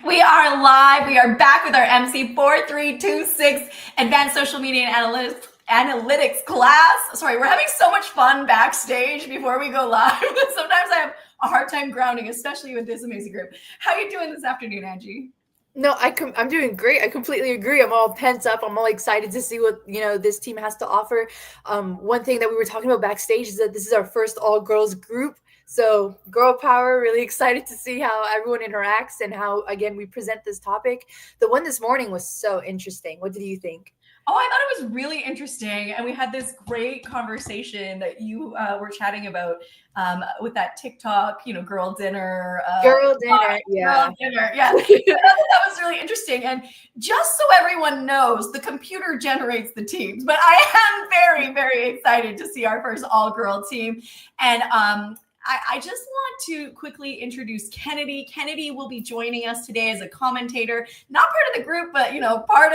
We are live. We are back with our MC 4326 Advanced Social Media and Analytics class. Sorry, we're having so much fun backstage before we go live. Sometimes I have a hard time grounding, especially with this amazing group. How are you doing this afternoon, Angie? No, I'm doing great. I completely agree. I'm all pent up. I'm all excited to see what this team has to offer. One thing that we were talking about backstage is that this is our first all girls group. So girl power. Really excited to see how everyone interacts and how again we present this topic. The one this morning was so interesting. What did you think? Oh, I thought it was really interesting. And we had this great conversation that you were chatting about with that TikTok, girl dinner. Girl dinner, Girl yeah. dinner. Yeah. I thought that was really interesting. And just so everyone knows, the computer generates the teams. But I am very, very excited to see our first all girl team. And I just want to quickly introduce Kennedy. Kennedy will be joining us today as a commentator, not part of the group, but part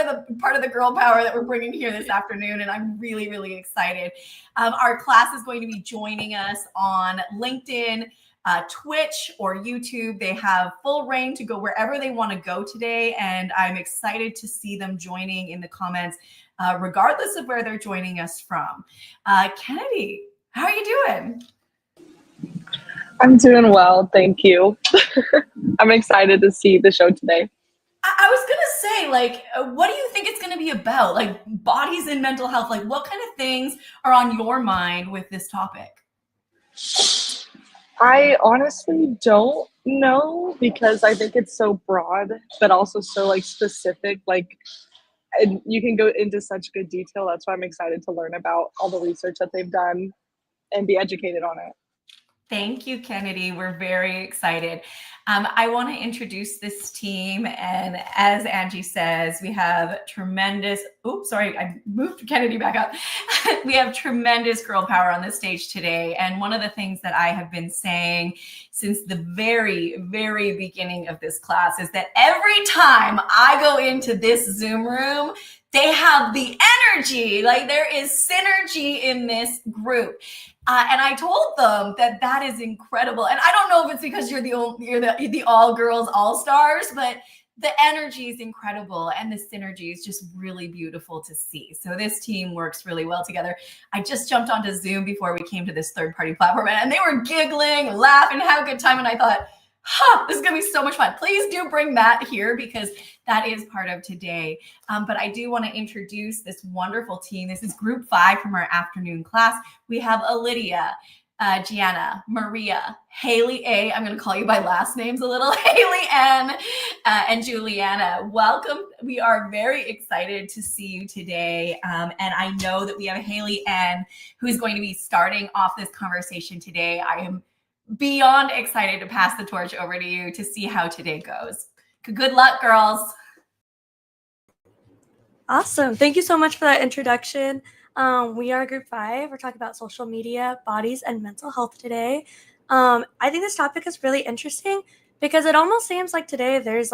of the girl power that we're bringing here this afternoon. And I'm really, really excited. Our class is going to be joining us on LinkedIn, Twitch, or YouTube. They have full reign to go wherever they want to go today, and I'm excited to see them joining in the comments, regardless of where they're joining us from. Kennedy, how are you doing? I'm doing well, thank you. I'm excited to see the show today. I was gonna say, what do you think it's gonna be about? Like bodies and mental health. Like, what kind of things are on your mind with this topic? I honestly don't know because I think it's so broad, but also so specific. And you can go into such good detail. That's why I'm excited to learn about all the research that they've done and be educated on it. Thank you, Kennedy. We're very excited. I want to introduce this team. And as Angie says, we have tremendous, I moved Kennedy back up. We have tremendous girl power on the stage today. And one of the things that I have been saying since the very, very beginning of this class is that every time I go into this Zoom room, they have the energy. Like there is synergy in this group. And I told them that is incredible. And I don't know if it's because you're the all girls all stars, but the energy is incredible and the synergy is just really beautiful to see. So this team works really well together. I just jumped onto Zoom before we came to this third-party platform, and they were giggling, laughing, having a good time. And I thought, this is going to be so much fun. Please do bring that here because that is part of today. But I do want to introduce this wonderful team. This is group 5 from our afternoon class. We have Lydia, Gianna, Maria, Haley A. I'm going to call you by last names a little. Haley N. And Juliana. Welcome. We are very excited to see you today. And I know that we have Haley N. who is going to be starting off this conversation today. I am beyond excited to pass the torch over to you to see how today goes. Good luck, girls. Awesome. Thank you so much for that introduction. We are group 5. We're talking about social media, bodies, and mental health today. I think this topic is really interesting because it almost seems like today there's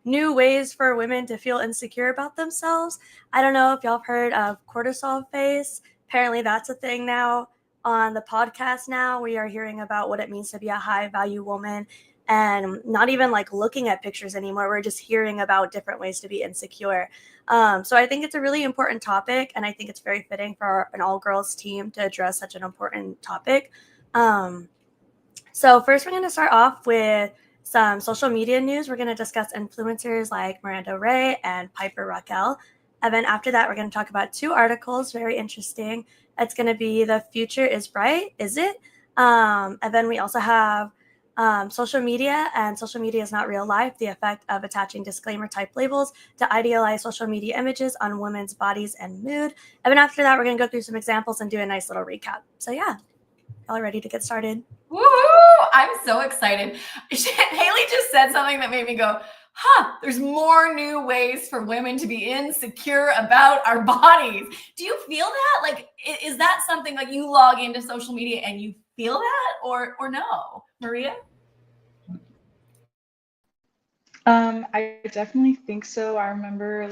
new ways for women to feel insecure about themselves. I don't know if y'all have heard of cortisol face. Apparently that's a thing now. On the podcast now, we are hearing about what it means to be a high value woman and not even looking at pictures anymore. We're just hearing about different ways to be insecure. So I think it's a really important topic, and I think it's very fitting for an all-girls team to address such an important topic. So first, we're going to start off with some social media news. We're going to discuss influencers like Miranda Ray and Piper Raquel. And then after that, we're going to talk about 2 articles, very interesting. It's going to be The Future is Bright, Is It? And then we also have social media and social media is not real life, the effect of attaching disclaimer type labels to idealize social media images on women's bodies and mood. And then after that, we're going to go through some examples and do a nice little recap. So yeah, y'all ready to get started? Woohoo! I'm so excited. Haley just said something that made me go, there's more new ways for women to be insecure about our bodies. Do you feel that? Is that something you log into social media and you feel that or no? Maria? I definitely think so. I remember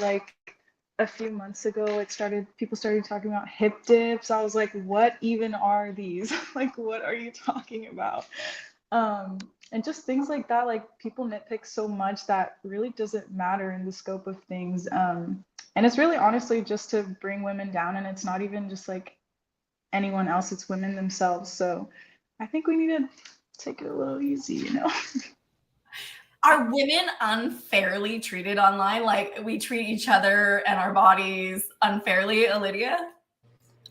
a few months ago, people started talking about hip dips. I was like, what even are these? What are you talking about? And just things like that, like people nitpick so much that really doesn't matter in the scope of things. And it's really honestly just to bring women down, and it's not even just like anyone else, it's women themselves. So I think we need to take it a little easy, you know? Are women unfairly treated online? Like we treat each other and our bodies unfairly, Olivia?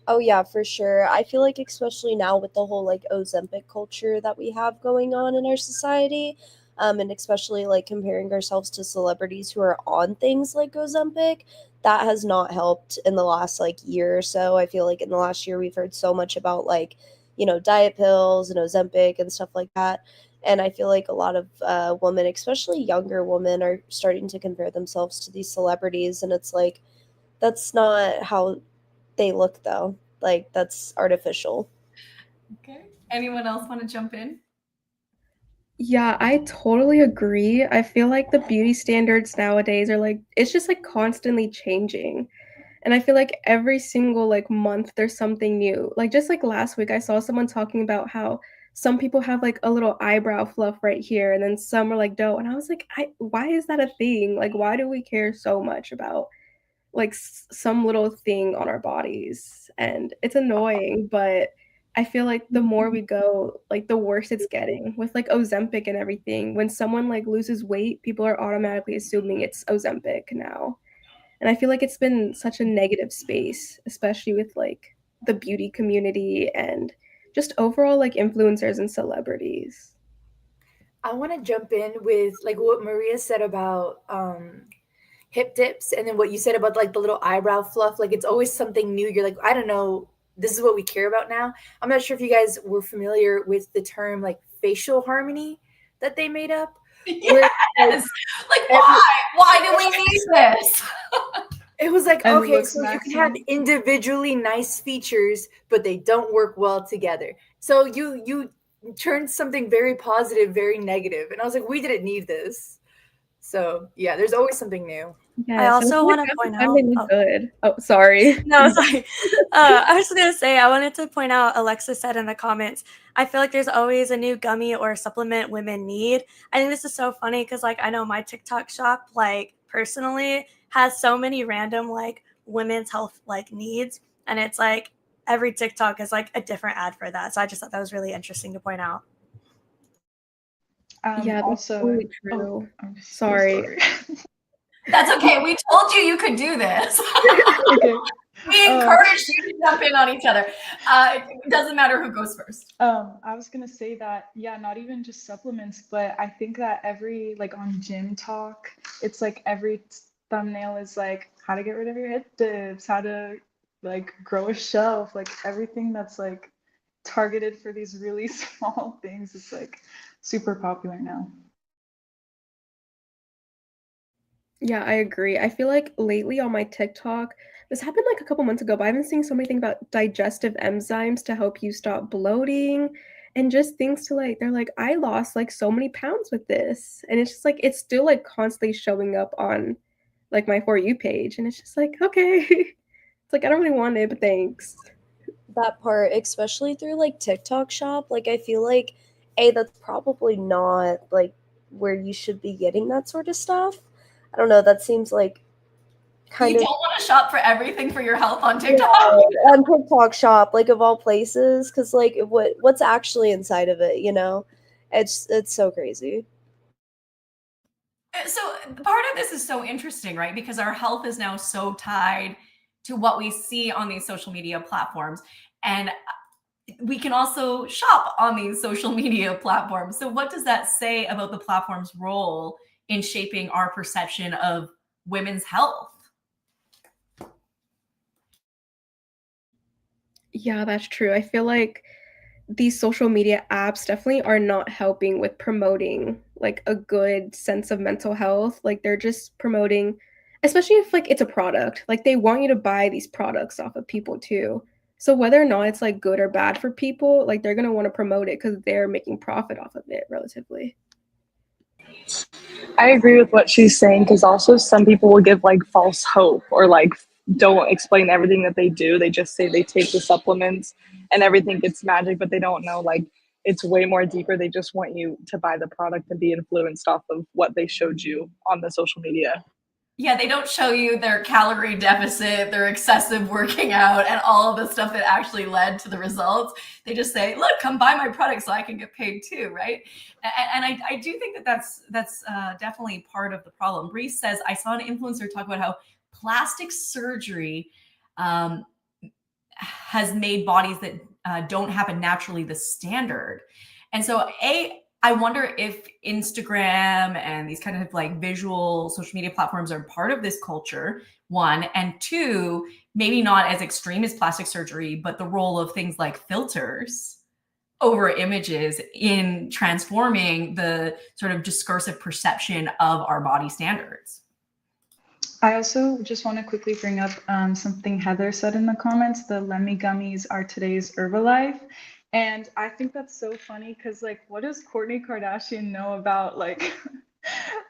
Oh yeah, for sure. I feel like especially now with the whole like Ozempic culture that we have going on in our society, and especially like comparing ourselves to celebrities who are on things like Ozempic, that has not helped in the last like year or so. I feel like in the last year we've heard so much about like, diet pills and Ozempic and stuff like that. And I feel like a lot of women, especially younger women, are starting to compare themselves to these celebrities, and it's like that's not how they look though. Like that's artificial. Okay. Anyone else want to jump in? Yeah, I totally agree. I feel like the beauty standards nowadays are like it's just like constantly changing. And I feel like every single like month there's something new. Like just like last week I saw someone talking about how some people have like a little eyebrow fluff right here and then some are like don't. And I was like, why is that a thing? Like why do we care so much about like some little thing on our bodies? And it's annoying, but I feel like the more we go, like the worse it's getting with like Ozempic and everything. When someone like loses weight, people are automatically assuming it's Ozempic now. And I feel like it's been such a negative space, especially with like the beauty community and just overall like influencers and celebrities. I want to jump in with like what Maria said about hip dips, and then what you said about like the little eyebrow fluff. Like it's always something new. You're like, I don't know, this is what we care about now. I'm not sure if you guys were familiar with the term like facial harmony that they made up. Yes. Like why do we need this? It was like, And okay, looks so you can have maximum. individually nice features, but they don't work well together. So you turned something very positive, very negative. And I was like, we didn't need this. So yeah, there's always something new. Yes, I also feel like want to half the point time out. they look good. Oh, sorry. No, sorry. I was gonna say I wanted to point out. Alexa said in the comments, I feel like there's always a new gummy or supplement women need. I think this is so funny because like I know my TikTok shop like personally has so many random like women's health like needs, and it's like every TikTok is like a different ad for that. So I just thought that was really interesting to point out. Yeah, that's Also, totally true. I'm so Sorry. That's okay. We told you could do this. Okay. We encourage you to jump in on each other. It doesn't matter who goes first. I was gonna say that, yeah, not even just supplements, but I think that every like on Gym Talk, it's like every thumbnail is like how to get rid of your hip dips, how to like grow a shelf, like everything that's like targeted for these really small things is like super popular now. Yeah, I agree. I feel like lately on my TikTok, this happened like a couple months ago, but I've been seeing so many things about digestive enzymes to help you stop bloating and just things to like, they're like, I lost like so many pounds with this. And it's just like, it's still like constantly showing up on like my For You page. And it's just like, okay. It's like, I don't really want it, but thanks. That part, especially through like TikTok shop, like I feel like that's probably not like where you should be getting that sort of stuff. I don't know, that seems like kind You of don't want to shop for everything for your health on TikTok. on TikTok shop, like of all places, because like what's actually inside of it, it's so crazy. So part of this is so interesting, right? Because our health is now so tied to what we see on these social media platforms. And we can also shop on these social media platforms. So what does that say about the platform's role in shaping our perception of women's health? Yeah, that's true. I feel like these social media apps definitely are not helping with promoting like a good sense of mental health. Like they're just promoting, especially if like it's a product, like they want you to buy these products off of people too. So whether or not it's like good or bad for people, like they're going to want to promote it because they're making profit off of it relatively. I agree with what she's saying because also some people will give like false hope or like don't explain everything that they do. They just say they take the supplements and everything gets magic, but they don't know like it's way more deeper. They just want you to buy the product and be influenced off of what they showed you on the social media. Yeah, they don't show you their calorie deficit, their excessive working out, and all of the stuff that actually led to the results. They just say, "Look, come buy my product so I can get paid too," right? And I do think that that's definitely part of the problem. Reese says, "I saw an influencer talk about how plastic surgery um, has made bodies that don't happen naturally the standard." And so, I wonder if Instagram and these kind of like visual social media platforms are part of this culture, one. And two, maybe not as extreme as plastic surgery, but the role of things like filters over images in transforming the sort of discursive perception of our body standards. I also just want to quickly bring up something Heather said in the comments. The Lemmy gummies are today's Herbalife. And I think that's so funny because, like, what does Kourtney Kardashian know about, like,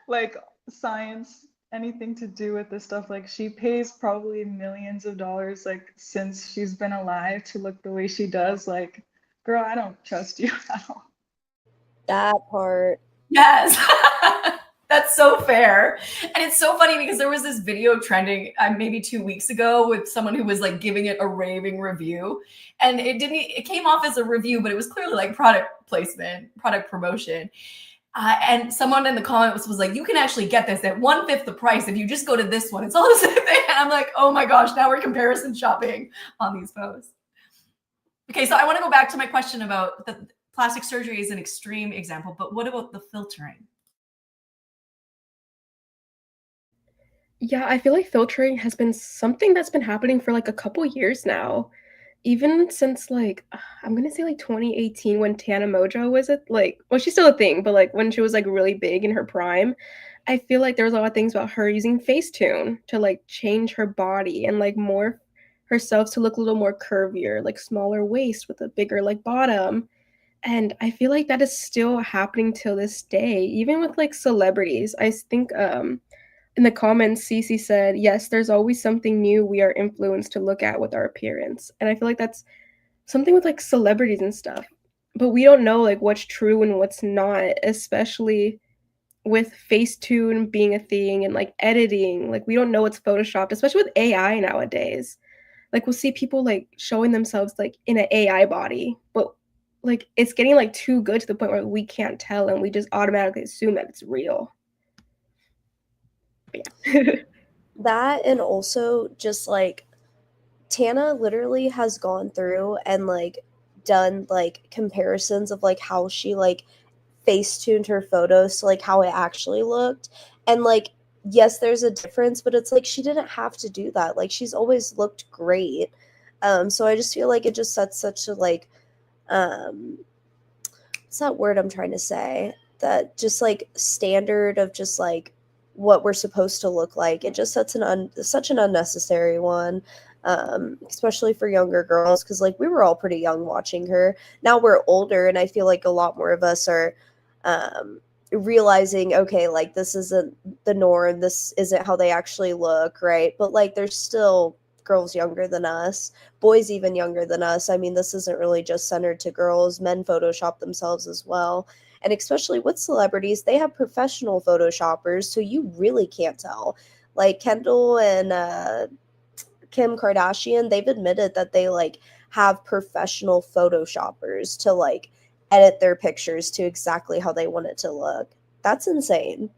like science, anything to do with this stuff? Like, she pays probably millions of dollars, like, since she's been alive to look the way she does. Like, girl, I don't trust you at all. That part. Yes. That's so fair. And it's so funny because there was this video trending maybe 2 weeks ago with someone who was like giving it a raving review. And it came off as a review, but it was clearly like product placement, product promotion. And someone in the comments was like, "You can actually get this at 1/5 the price if you just go to this one. It's all the same thing." And I'm like, oh my gosh, now we're comparison shopping on these posts. Okay, so I want to go back to my question about the plastic surgery is an extreme example, but what about the filtering? Yeah, I feel like filtering has been something that's been happening for like a couple years now. Even since like I'm gonna say like 2018 when Tana Mojo was well, she's still a thing, but like when she was like really big in her prime, I feel like there was a lot of things about her using Facetune to like change her body and like morph herself to look a little more curvier, like smaller waist with a bigger like bottom. And I feel like that is still happening till this day, even with like celebrities. I think in the comments, Cece said, "Yes, there's always something new we are influenced to look at with our appearance." And I feel like that's something with like celebrities and stuff. But we don't know like what's true and what's not, especially with Facetune being a thing and like editing. Like we don't know what's photoshopped, especially with AI nowadays. Like we'll see people like showing themselves like in an AI body, but like it's getting like too good to the point where we can't tell and we just automatically assume that it's real. Yeah. That and also just like Tana literally has gone through and like done like comparisons of like how she like face tuned her photos to like how it actually looked. And like, yes, there's a difference, but it's like she didn't have to do that. Like she's always looked great. So I just feel like it just sets such a like what's that word I'm trying to say? That just like standard of just like what we're supposed to look like. It just sets such an unnecessary one, especially for younger girls, because like we were all pretty young watching her. Now we're older, and I feel like a lot more of us are realizing, okay, like this isn't the norm. This isn't how they actually look, right? But like there's still girls younger than us, boys even younger than us. I mean, this isn't really just centered to girls. Men Photoshop themselves as well. And especially with celebrities, they have professional Photoshoppers, so you really can't tell. Like Kendall and Kim Kardashian, they've admitted that they like have professional Photoshoppers to like edit their pictures to exactly how they want it to look. That's insane.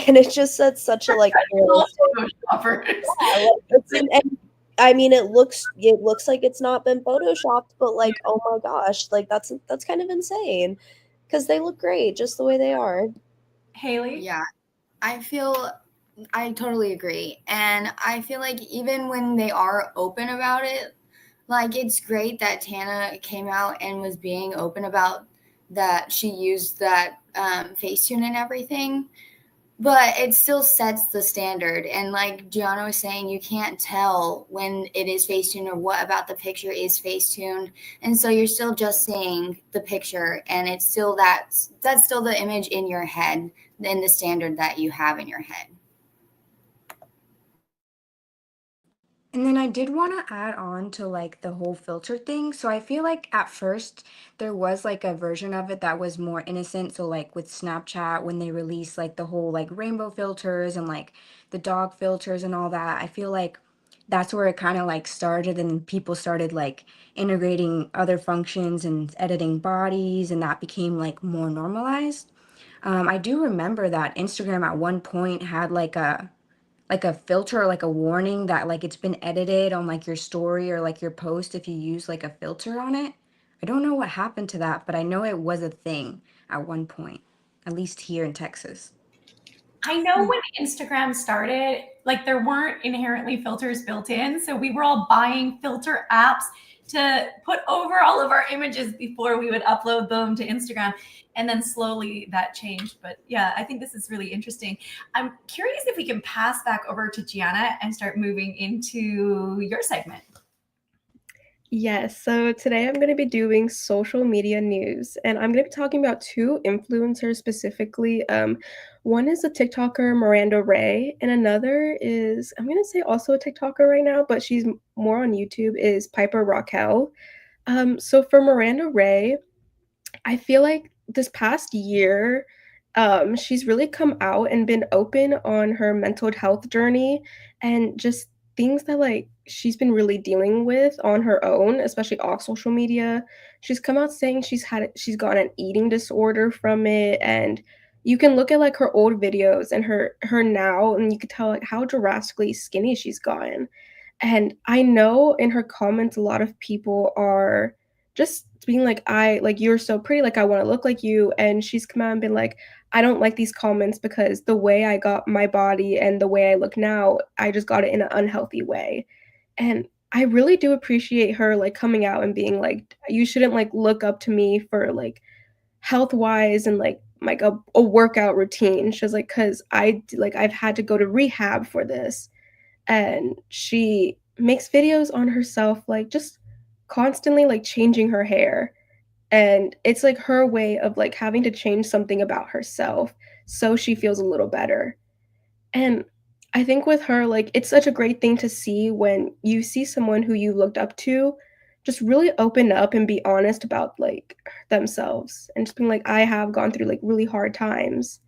And it just sets such a like realistic, yeah, like, and I mean it looks like it's not been photoshopped, but like oh my gosh, like that's kind of insane because they look great just the way they are. Haley? Yeah, I totally agree. And I feel like even when they are open about it, like it's great that Tana came out and was being open about that she used that Facetune and everything. But it still sets the standard. And like Gianna was saying, you can't tell when it is Facetune or what about the picture is Facetune. And so you're still just seeing the picture, and it's still that's still the image in your head and the standard that you have in your head. And then I did want to add on to like the whole filter thing. So I feel like at first there was like a version of it that was more innocent. So like with Snapchat when they released like the whole like rainbow filters and like the dog filters and all that, I feel like that's where it kind of like started and people started like integrating other functions and editing bodies and that became like more normalized. I do remember that Instagram at one point had like a filter or like a warning that like it's been edited on like your story or like your post if you use like a filter on it. I don't know what happened to that, but I know it was a thing at one point, at least here in Texas. I know when Instagram started, like there weren't inherently filters built in. So we were all buying filter apps to put over all of our images before we would upload them to Instagram. And then slowly that changed. But yeah, I think this is really interesting. I'm curious if we can pass back over to Gianna and start moving into your segment. Yes, so today I'm going to be doing social media news, and I'm going to be talking about two influencers specifically. One is a TikToker, Miranda Ray, and another is, I'm going to say also a TikToker right now, but she's more on YouTube, is Piper Raquel. So for Miranda Ray, I feel like this past year, she's really come out and been open on her mental health journey and just things that like she's been really dealing with on her own, especially off social media. She's come out saying she's got an eating disorder from it, and you can look at like her old videos and her now, and you could tell like how drastically skinny she's gotten. And I know in her comments, a lot of people are just being like, I like you're so pretty, like I want to look like you. And she's come out and been like, I don't like these comments because the way I got my body and the way I look now, I just got it in an unhealthy way. And I really do appreciate her like coming out and being like, you shouldn't like look up to me for like health wise and like a workout routine. She was like, cause I've had to go to rehab for this. And she makes videos on herself like just constantly like changing her hair, and it's like her way of like having to change something about herself so she feels a little better. And I think with her, like it's such a great thing to see when you see someone who you looked up to just really open up and be honest about like themselves and just being like, I have gone through like really hard times.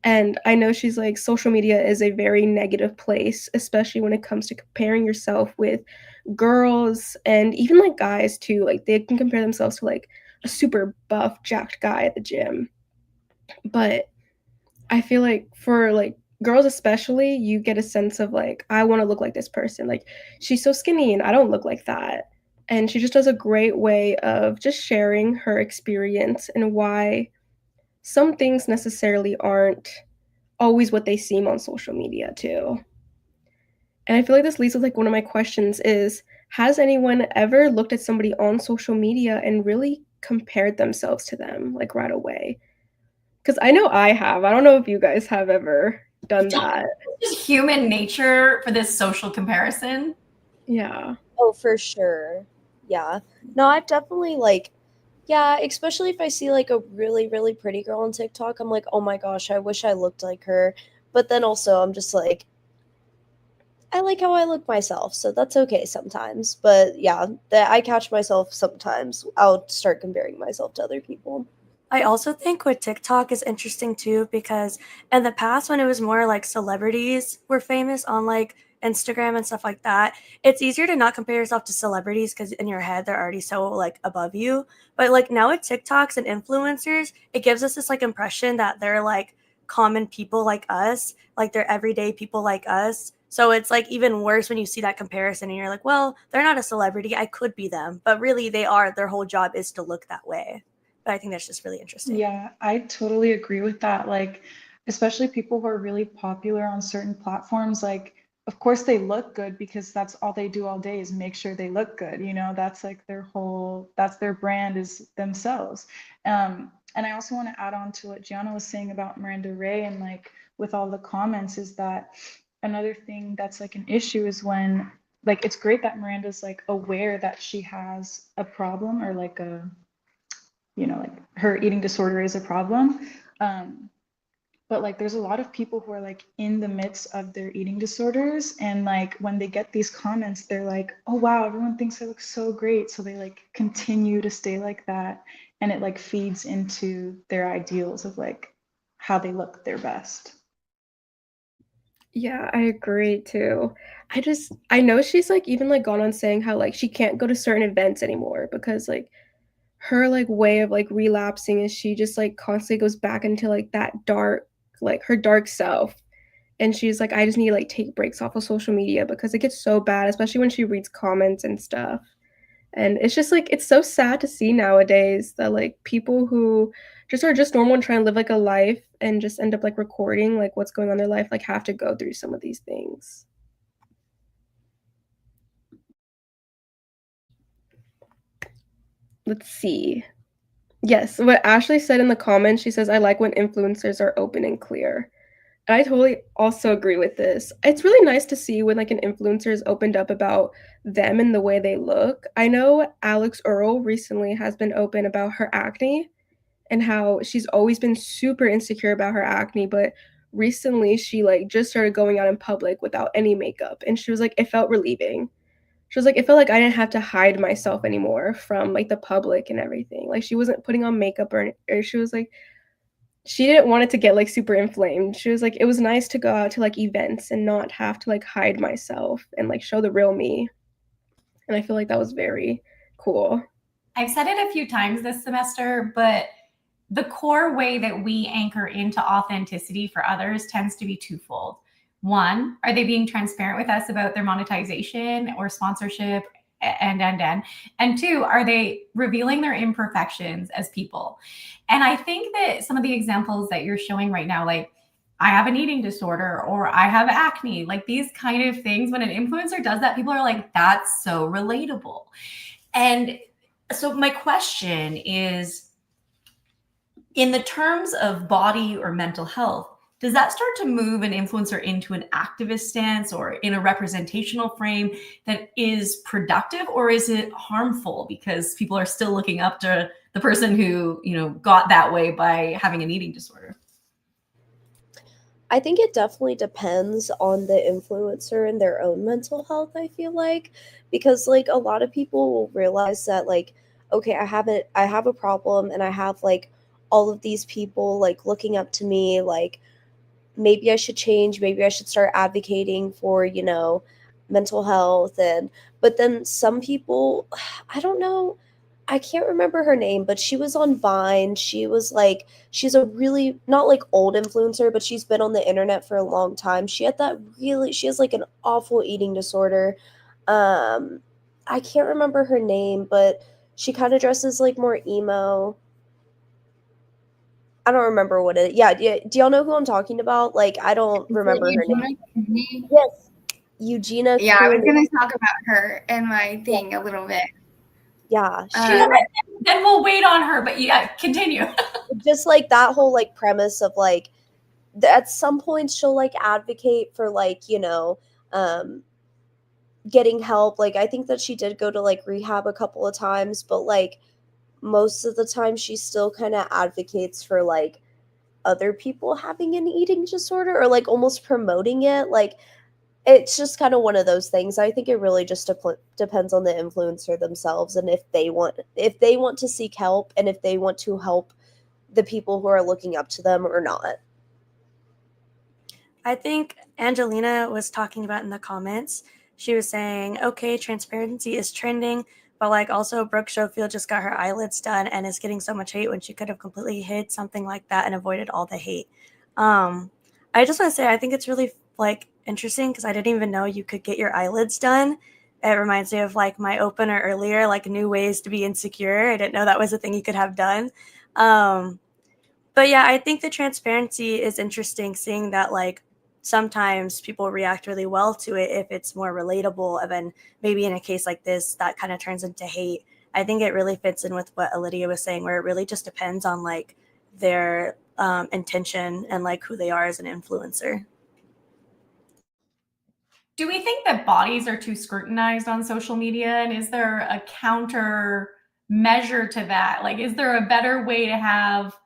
And I know she's like, social media is a very negative place, especially when it comes to comparing yourself with girls and even like guys too. Like they can compare themselves to like a super buff, jacked guy at the gym. But I feel like for like girls especially, you get a sense of like, I want to look like this person. Like she's so skinny and I don't look like that. And she just does a great way of just sharing her experience and why some things necessarily aren't always what they seem on social media too. And I feel like this leads to like one of my questions is, has anyone ever looked at somebody on social media and really compared themselves to them like right away? Because I know I have. I don't know if you guys have ever done that. It's just human nature for this social comparison. Yeah. Oh, for sure. Yeah. No, I've definitely like, yeah, especially if I see like a really, really pretty girl on TikTok, I'm like, oh my gosh, I wish I looked like her. But then also, I'm just like, I like how I look myself, so that's okay sometimes. But yeah, that I catch myself sometimes. I'll start comparing myself to other people. I also think with TikTok is interesting too because in the past when it was more like celebrities were famous on like Instagram and stuff like that, it's easier to not compare yourself to celebrities because in your head they're already so like above you. But like now with TikToks and influencers, it gives us this like impression that they're like common people like us, like they're everyday people like us. So it's like even worse when you see that comparison and you're like, well, they're not a celebrity. I could be them. But really they are. Their whole job is to look that way. But I think that's just really interesting. Yeah, I totally agree with that. Like, especially people who are really popular on certain platforms, like, of course they look good because that's all they do all day is make sure they look good. You know, that's like their whole, that's their brand is themselves. And I also want to add on to what Gianna was saying about Miranda Ray and like with all the comments is that another thing that's like an issue is when like it's great that Miranda's like aware that she has a problem or like a, you know, like her eating disorder is a problem. but like there's a lot of people who are like in the midst of their eating disorders, and like when they get these comments, they're like, oh wow, everyone thinks I look so great, so they like continue to stay like that, and it like feeds into their ideals of like how they look their best. Yeah, I agree too. I know she's like even like gone on saying how like she can't go to certain events anymore because like her like way of like relapsing is she just like constantly goes back into like that dark like her dark self. And she's like, I just need to like take breaks off of social media because it gets so bad, especially when she reads comments and stuff. And it's just like it's so sad to see nowadays that like people who just are just normal and trying to live like a life and just end up like recording like what's going on in their life like have to go through some of these things. Let's see. Yes, what Ashley said in the comments, she says, I like when influencers are open and clear. And I totally also agree with this. It's really nice to see when like an influencer is opened up about them and the way they look. I know Alex Earl recently has been open about her acne and how she's always been super insecure about her acne, but recently she like just started going out in public without any makeup and she was like it felt relieving. She was like it felt like I didn't have to hide myself anymore from like the public and everything. Like she wasn't putting on makeup or she was like she didn't want it to get like super inflamed. She was like it was nice to go out to like events and not have to like hide myself and like show the real me. And I feel like that was very cool. I've said it a few times this semester, but the core way that we anchor into authenticity for others tends to be twofold. One, are they being transparent with us about their monetization or sponsorship? And two, are they revealing their imperfections as people? And I think that some of the examples that you're showing right now, like I have an eating disorder or I have acne, like these kind of things, when an influencer does that, people are like, that's so relatable. And so my question is, in the terms of body or mental health, does that start to move an influencer into an activist stance or in a representational frame that is productive, or is it harmful because people are still looking up to the person who, you know, got that way by having an eating disorder? I think it definitely depends on the influencer and their own mental health, I feel like, because like a lot of people will realize that like, okay, I have a problem and I have like all of these people like looking up to me, like maybe I should change, maybe I should start advocating for, you know, mental health. And but then some people, I don't know, I can't remember her name, but she was on Vine. She was like, she's a really not like old influencer, but she's been on the internet for a long time. She has like an awful eating disorder. Um, I can't remember her name, but she kind of dresses like more emo. I don't remember what it. Yeah, do y'all know who I'm talking about? Like, I don't Is it remember her Eugenia name. Cooney? Yes, Eugenia. Yeah, I was Cooney. gonna talk about her in my thing a little bit. Yeah, Then we'll wait on her, but yeah, continue. just like that whole like premise of like at some point she'll like advocate for like, you know, getting help. Like I think that she did go to like rehab a couple of times, but like most of the time she still kind of advocates for like other people having an eating disorder or like almost promoting it. Like it's just kind of one of those things. I think it really just depends on the influencer themselves and if they want to seek help and if they want to help the people who are looking up to them or not. I think Angelina was talking about in the comments. She was saying, okay, transparency is trending, but like also Brooke Schofield just got her eyelids done and is getting so much hate when she could have completely hid something like that and avoided all the hate. I just want to say, I think it's really like interesting because I didn't even know you could get your eyelids done. It reminds me of like my opener earlier, like new ways to be insecure. I didn't know that was a thing you could have done. But yeah, I think the transparency is interesting, seeing that like sometimes people react really well to it if it's more relatable. And then maybe in a case like this, that kind of turns into hate. I think it really fits in with what Lydia was saying, where it really just depends on like their intention and like who they are as an influencer. Do we think that bodies are too scrutinized on social media? And is there a counter measure to that? Like, is there a better way to have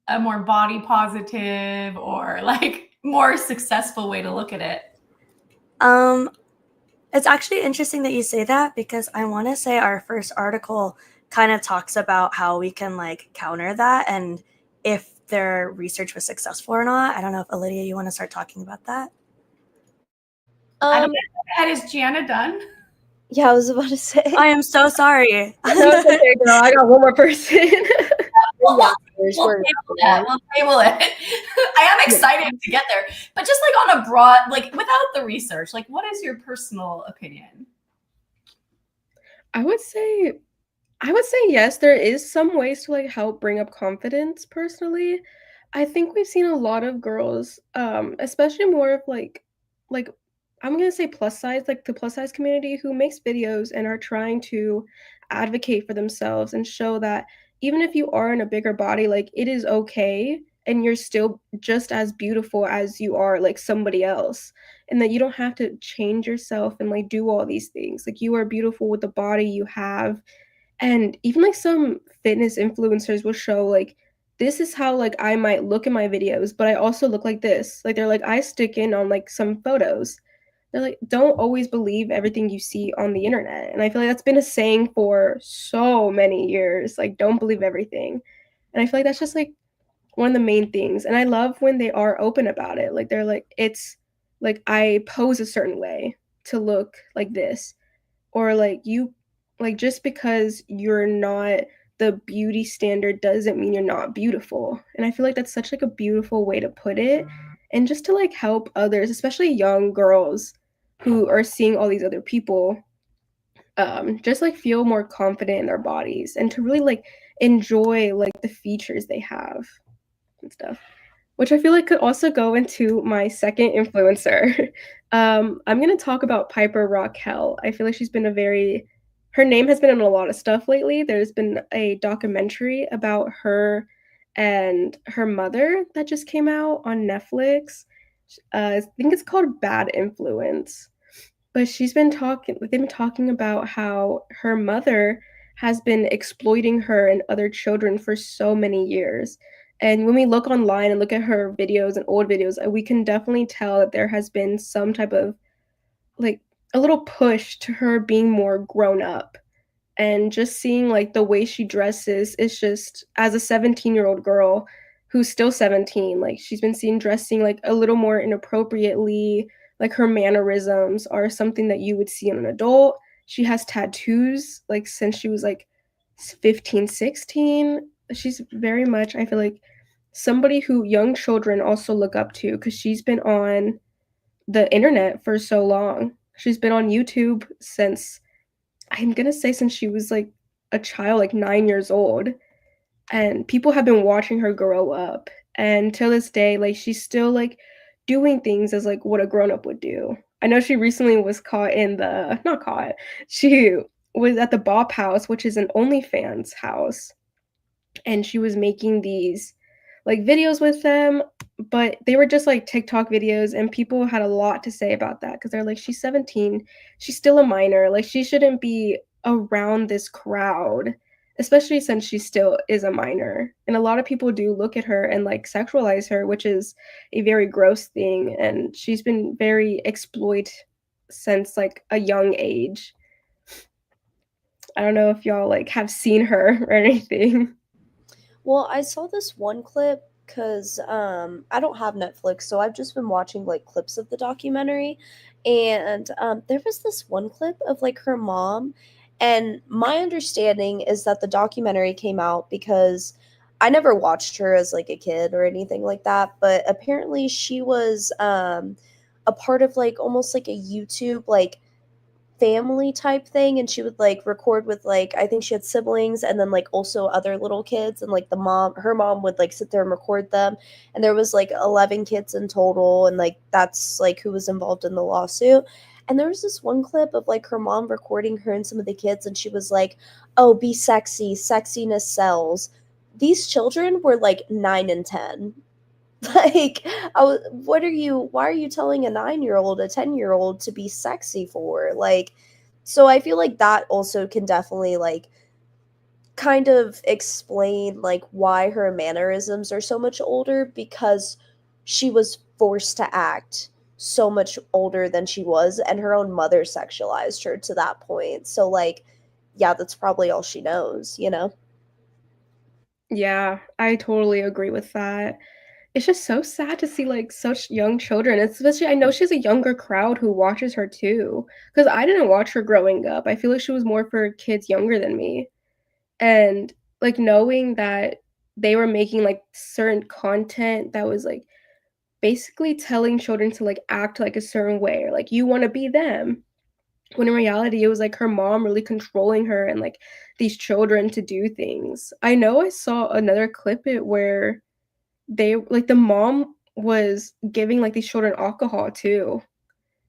a more body positive or like more successful way to look at it? It's actually interesting that you say that because I want to say our first article kind of talks about how we can like counter that and if their research was successful or not. I don't know if Lydia, you want to start talking about that? I don't Um, know. Is Gianna done? yeah, I was about to say. I am so sorry. No, it's okay, girl. I got one more person. We'll We're table that. We'll table it. I am excited to get there, but just like on a broad, like without the research, like what is your personal opinion? I would say yes, there is some ways to like help bring up confidence personally. I think we've seen a lot of girls, especially more of like I'm gonna say plus size, like the plus size community who makes videos and are trying to advocate for themselves and show that even if you are in a bigger body, like it is okay and you're still just as beautiful as you are like somebody else. And that you don't have to change yourself and like do all these things. Like you are beautiful with the body you have, and even like some fitness influencers will show like this is how like I might look in my videos, but I also look like this. Like they're like I stick in on like some photos. They're like don't always believe everything you see on the internet. And I feel like that's been a saying for so many years. Like don't believe everything. And I feel like that's just like one of the main things. And I love when they are open about it. Like they're like it's like I pose a certain way to look like this, or like you like just because you're not the beauty standard doesn't mean you're not beautiful. And I feel like that's such like a beautiful way to put it, and just to like help others, especially young girls who are seeing all these other people just like feel more confident in their bodies and to really like enjoy like the features they have and stuff, which I feel like could also go into my second influencer. I'm gonna talk about Piper Raquel. I feel like she's been her name has been in a lot of stuff lately. There's been a documentary about her and her mother that just came out on Netflix. I think it's called Bad Influence. But they've been talking about how her mother has been exploiting her and other children for so many years. And when we look online and look at her videos and old videos, we can definitely tell that there has been some type of like a little push to her being more grown up. And just seeing like the way she dresses is just as a 17-year-old girl who's still 17, like she's been seen dressing like a little more inappropriately. Like her mannerisms are something that you would see in an adult. She has tattoos like since she was like 15, 16. She's very much, I feel like, somebody who young children also look up to because she's been on the internet for so long. She's been on YouTube since, I'm gonna say, since she was like a child, like 9 years old. And people have been watching her grow up. And till this day, like she's still like doing things as like what a grown up would do. I know she recently was caught in the not caught. She was at the Bop House, which is an OnlyFans house, and she was making these like videos with them, but they were just like TikTok videos, and people had a lot to say about that because they're like, she's 17, she's still a minor, like she shouldn't be around this crowd, especially since she still is a minor. And a lot of people do look at her and like sexualize her, which is a very gross thing. And she's been very exploited since like a young age. I don't know if y'all like have seen her or anything. Well, I saw this one clip because I don't have Netflix, so I've just been watching like clips of the documentary. And there was this one clip of like her mom. And my understanding is that the documentary came out because I never watched her as like a kid or anything like that. But apparently she was a part of like almost like a YouTube like family type thing, and she would like record with like I think she had siblings and then like also other little kids, and like her mom would like sit there and record them, and there was like 11 kids in total, and like that's like who was involved in the lawsuit. And there was this one clip of like her mom recording her and some of the kids, and she was like, oh, be sexy, sexiness sells. These children were like 9 and 10. Like, why are you telling a 9-year-old, a 10-year-old to be sexy for? Like, so I feel like that also can definitely, like, kind of explain like why her mannerisms are so much older, because she was forced to act so much older than she was, and her own mother sexualized her to that point. So like, yeah, that's probably all she knows, you know? Yeah, I totally agree with that. It's just so sad to see, like, such young children, especially I know she's a younger crowd who watches her too, because I didn't watch her growing up. I feel like she was more for kids younger than me, and, like, knowing that they were making, like, certain content that was, like, basically telling children to, like, act like a certain way or, like, you wanna be them, when in reality, it was, like, her mom really controlling her and, like, these children to do things. I know I saw another clip it where they like, the mom was giving, like, these children alcohol too,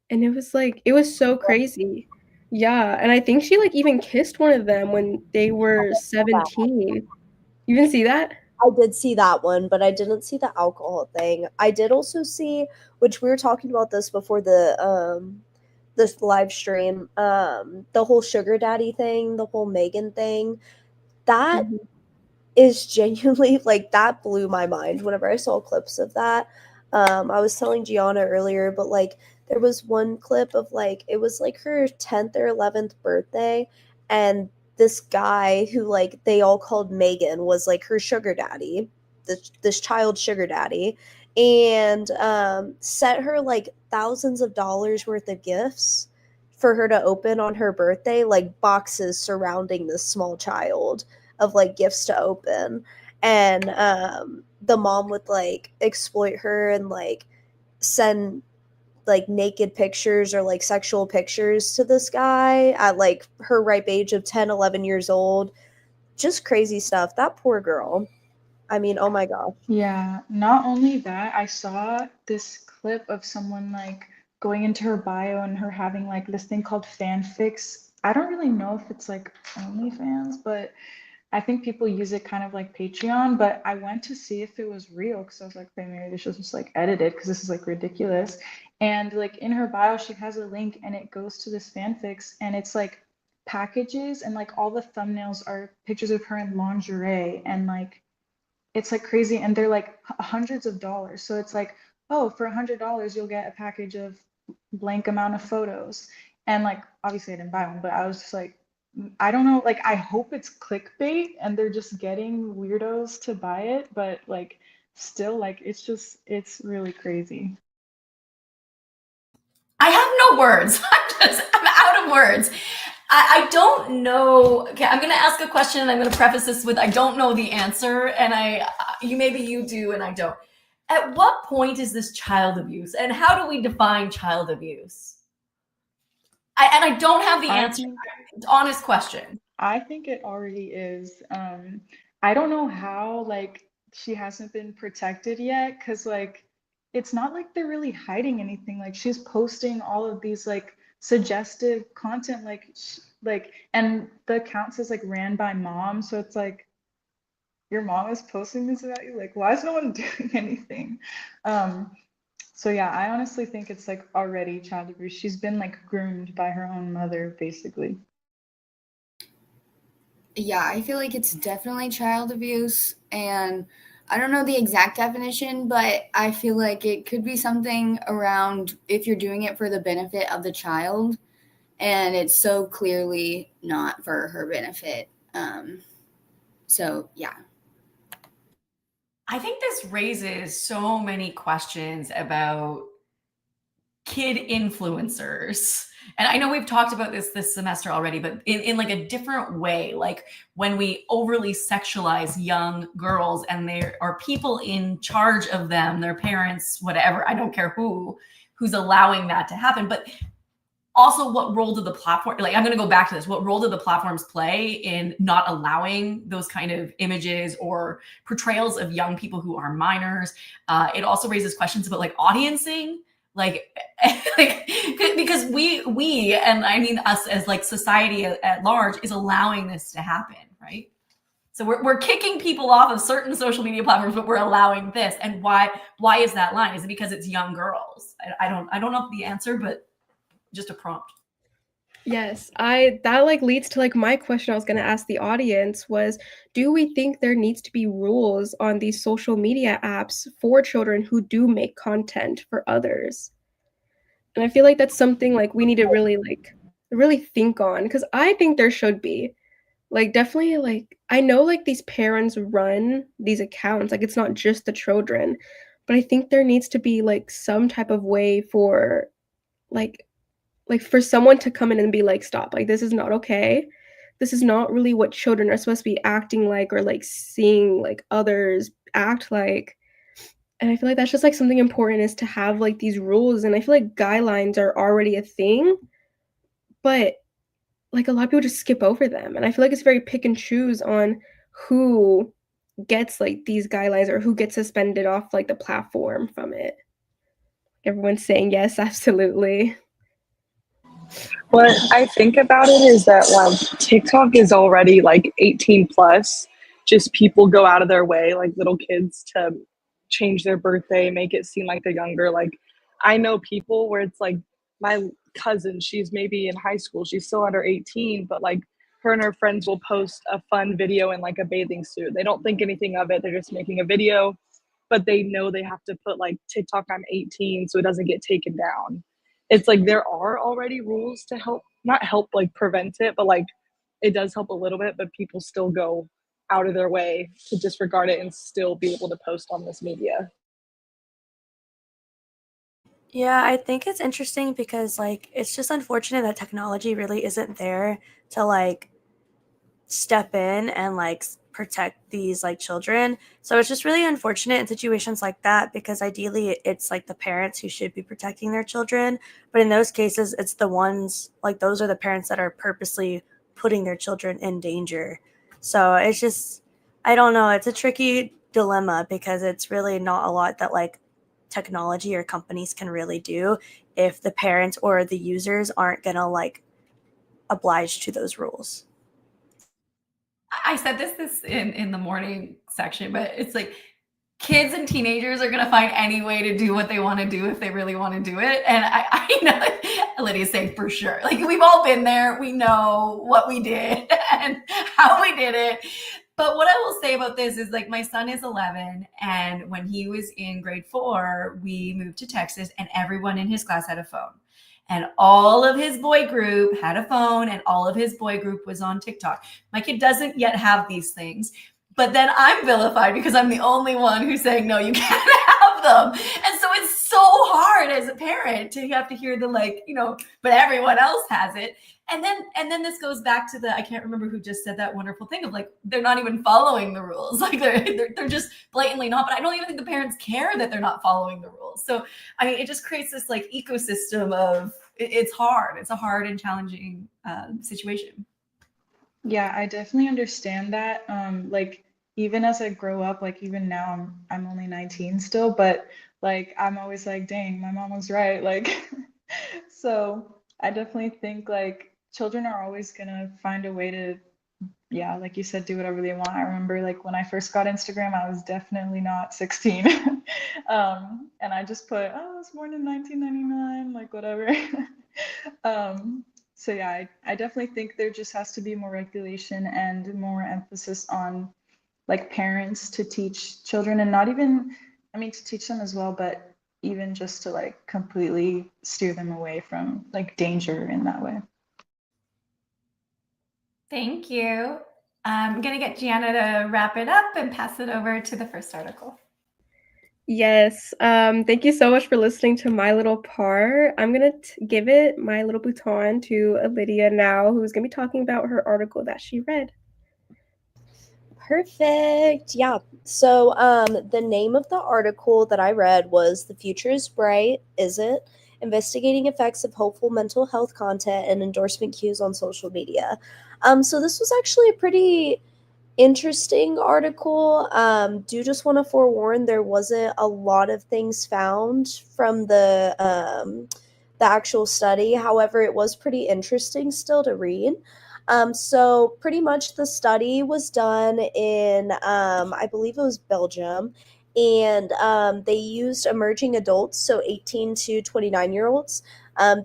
and it was so crazy. Yeah, and I think she, like, even kissed one of them when they were 17. You didn't see that? I did see that one, but I didn't see the alcohol thing. I did also see, which we were talking about this before this live stream, the whole sugar daddy thing, the whole Megan thing. That Mhm. is genuinely like that blew my mind whenever I saw clips of that. I was telling Gianna earlier, but like there was one clip of like it was like her 10th or 11th birthday, and this guy who like they all called Megan was like her sugar daddy, this child sugar daddy, and sent her like thousands of dollars worth of gifts for her to open on her birthday, like boxes surrounding this small child of like gifts to open. And the mom would like exploit her and like send like naked pictures or like sexual pictures to this guy at like her ripe age of 10, 11 years old. Just crazy stuff. That poor girl. I mean, oh my gosh. Yeah, not only that, I saw this clip of someone like going into her bio and her having like this thing called fanfics. I don't really know if it's like OnlyFans, but I think people use it kind of like Patreon. But I went to see if it was real because I was like, okay, maybe this was just like edited because this is like ridiculous. And like in her bio, she has a link and it goes to this fanfics and it's like packages and like all the thumbnails are pictures of her in lingerie and like it's like crazy and they're like hundreds of dollars, so it's like, oh, for $100 you'll get a package of blank amount of photos. And like obviously I didn't buy one, but I was just like, I don't know, like I hope it's clickbait and they're just getting weirdos to buy it, but like still like it's really crazy. I have no words. I'm out of words. I don't know. Okay, I'm going to ask a question and I'm going to preface this with I don't know the answer, and maybe you do and I don't. At what point is this child abuse, and how do we define child abuse? I don't have the answer. Honest question. I think it already is. I don't know how like she hasn't been protected yet because like it's not like they're really hiding anything. Like she's posting all of these like suggestive content, like, and the account says like ran by mom, so it's like your mom is posting this about you. Like, why is no one doing anything? So yeah, I honestly think it's like already child abuse. She's been like groomed by her own mother, basically. Yeah, I feel like it's definitely child abuse, and I don't know the exact definition, but I feel like it could be something around if you're doing it for the benefit of the child, and it's so clearly not for her benefit. So yeah. I think this raises so many questions about kid influencers. And I know we've talked about this semester already, but in like a different way, like when we overly sexualize young girls and there are people in charge of them, their parents, whatever, I don't care who's allowing that to happen. But also, what role did the platform, like I'm going to go back to this, what role did the platforms play in not allowing those kind of images or portrayals of young people who are minors? It also raises questions about like audiencing, like because we and I mean us as like society at large is allowing this to happen, right? So we're kicking people off of certain social media platforms, but we're allowing this. And why is that line? Is it because it's young girls? I don't know the answer, but just a prompt. Yes, I that like leads to like my question I was going to ask the audience was, do we think there needs to be rules on these social media apps for children who do make content for others? And I feel like that's something like we need to really think on because I think there should be. Like definitely like I know like these parents run these accounts, like it's not just the children, but I think there needs to be like some type of way for like for someone to come in and be like, stop, like this is not okay. This is not really what children are supposed to be acting like or like seeing like others act like. And I feel like that's just like something important is to have like these rules. And I feel like guidelines are already a thing, but like a lot of people just skip over them. And I feel like it's very pick and choose on who gets like these guidelines or who gets suspended off like the platform from it. Everyone's saying yes, absolutely. What I think about it is that like TikTok is already like 18 plus. Just people go out of their way, like little kids, to change their birthday, make it seem like they're younger. Like I know people where it's like my cousin, she's maybe in high school, she's still under 18, but like her and her friends will post a fun video in like a bathing suit. They don't think anything of it, they're just making a video, but they know they have to put like TikTok I'm 18 so it doesn't get taken down. It's like there are already rules to help, not help like prevent it, but like it does help a little bit, but people still go out of their way to disregard it and still be able to post on this media. Yeah, I think it's interesting because like it's just unfortunate that technology really isn't there to like step in and like protect these like children. So it's just really unfortunate in situations like that because ideally it's like the parents who should be protecting their children, but in those cases it's the ones like those are the parents that are purposely putting their children in danger. So it's just I don't know, it's a tricky dilemma because it's really not a lot that like technology or companies can really do if the parents or the users aren't going to like oblige to those rules. I said this in the morning section, but it's like kids and teenagers are gonna find any way to do what they want to do if they really want to do it. And I know Lydia's saying for sure. Like we've all been there. We know what we did and how we did it. But what I will say about this is like my son is 11, and when he was in grade 4, we moved to Texas, and everyone in his class had a phone. And all of his boy group had a phone, and all of his boy group was on TikTok. My kid doesn't yet have these things, but then I'm vilified because I'm the only one who's saying, no, you can't have them. And so it's so hard as a parent to have to hear the like, but everyone else has it. And then this goes back to the, I can't remember who just said that wonderful thing of like, they're not even following the rules. Like they're just blatantly not, but I don't even think the parents care that they're not following the rules. So, I mean, it just creates this like ecosystem of, it's hard. It's a hard and challenging situation. Yeah, I definitely understand that. Like even as I grow up, like even now I'm only 19 still, but like I'm always like, dang, my mom was right. Like so I definitely think like children are always gonna find a way to, yeah, like you said, do whatever they want. I remember like when I first got Instagram, I was definitely not 16. And I just put, oh, I was born in 1999, like whatever. So yeah, I definitely think there just has to be more regulation and more emphasis on like parents to teach children, and not even, I mean, to teach them as well, but even just to like completely steer them away from like danger in that way. Thank you. I'm going to get Gianna to wrap it up and pass it over to the first article. Yes. Thank you so much for listening to my little part. I'm going to give it my little baton to Lydia now, who's going to be talking about her article that she read. Perfect. Yeah. So the name of the article that I read was "The Future is Bright, Is It? Investigating Effects of Hopeful Mental Health Content and Endorsement Cues on Social Media." So this was actually a pretty interesting article. Do just want to forewarn, there wasn't a lot of things found from the actual study. However, it was pretty interesting still to read. So pretty much the study was done in, I believe it was Belgium, and they used emerging adults, so 18 to 29-year-olds.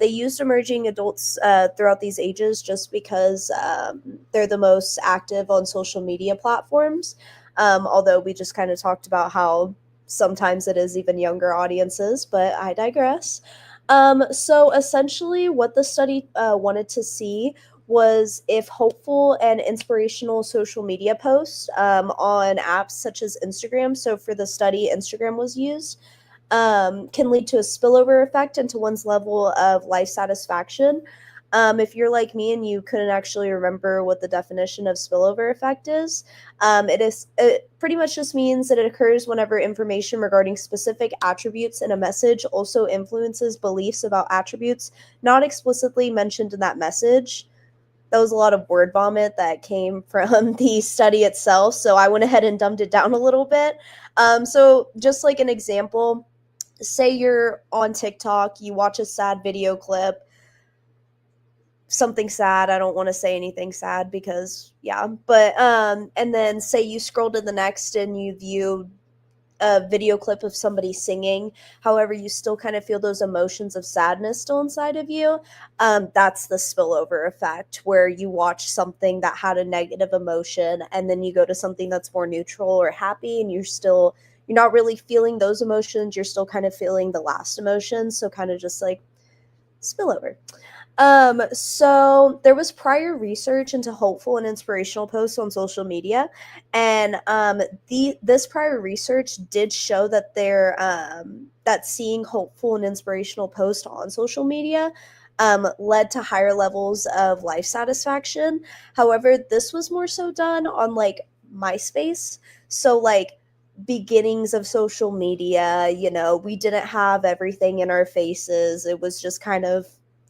They used emerging adults throughout these ages just because they're the most active on social media platforms. Although we just kind of talked about how sometimes it is even younger audiences, but I digress. So essentially, what the study wanted to see was if hopeful and inspirational social media posts on apps such as Instagram, so for the study, Instagram was used, can lead to a spillover effect into one's level of life satisfaction. If you're like me and you couldn't actually remember what the definition of spillover effect is, it pretty much just means that it occurs whenever information regarding specific attributes in a message also influences beliefs about attributes not explicitly mentioned in that message. That was a lot of word vomit that came from the study itself, so I went ahead and dumbed it down a little bit. So just like an example, say you're on TikTok, you watch a sad video clip, something sad. I don't want to say anything sad because but and then say you scroll to the next and you view a video clip of somebody singing. However, you still kind of feel those emotions of sadness still inside of you. That's the spillover effect, where you watch something that had a negative emotion and then you go to something that's more neutral or happy, and you're not really feeling those emotions. You're still kind of feeling the last emotion. So kind of just like spillover. So there was prior research into hopeful and inspirational posts on social media, and this prior research did show that that seeing hopeful and inspirational posts on social media led to higher levels of life satisfaction. However, this was more so done on like MySpace, so like beginnings of social media. We didn't have everything in our faces. It was just kind of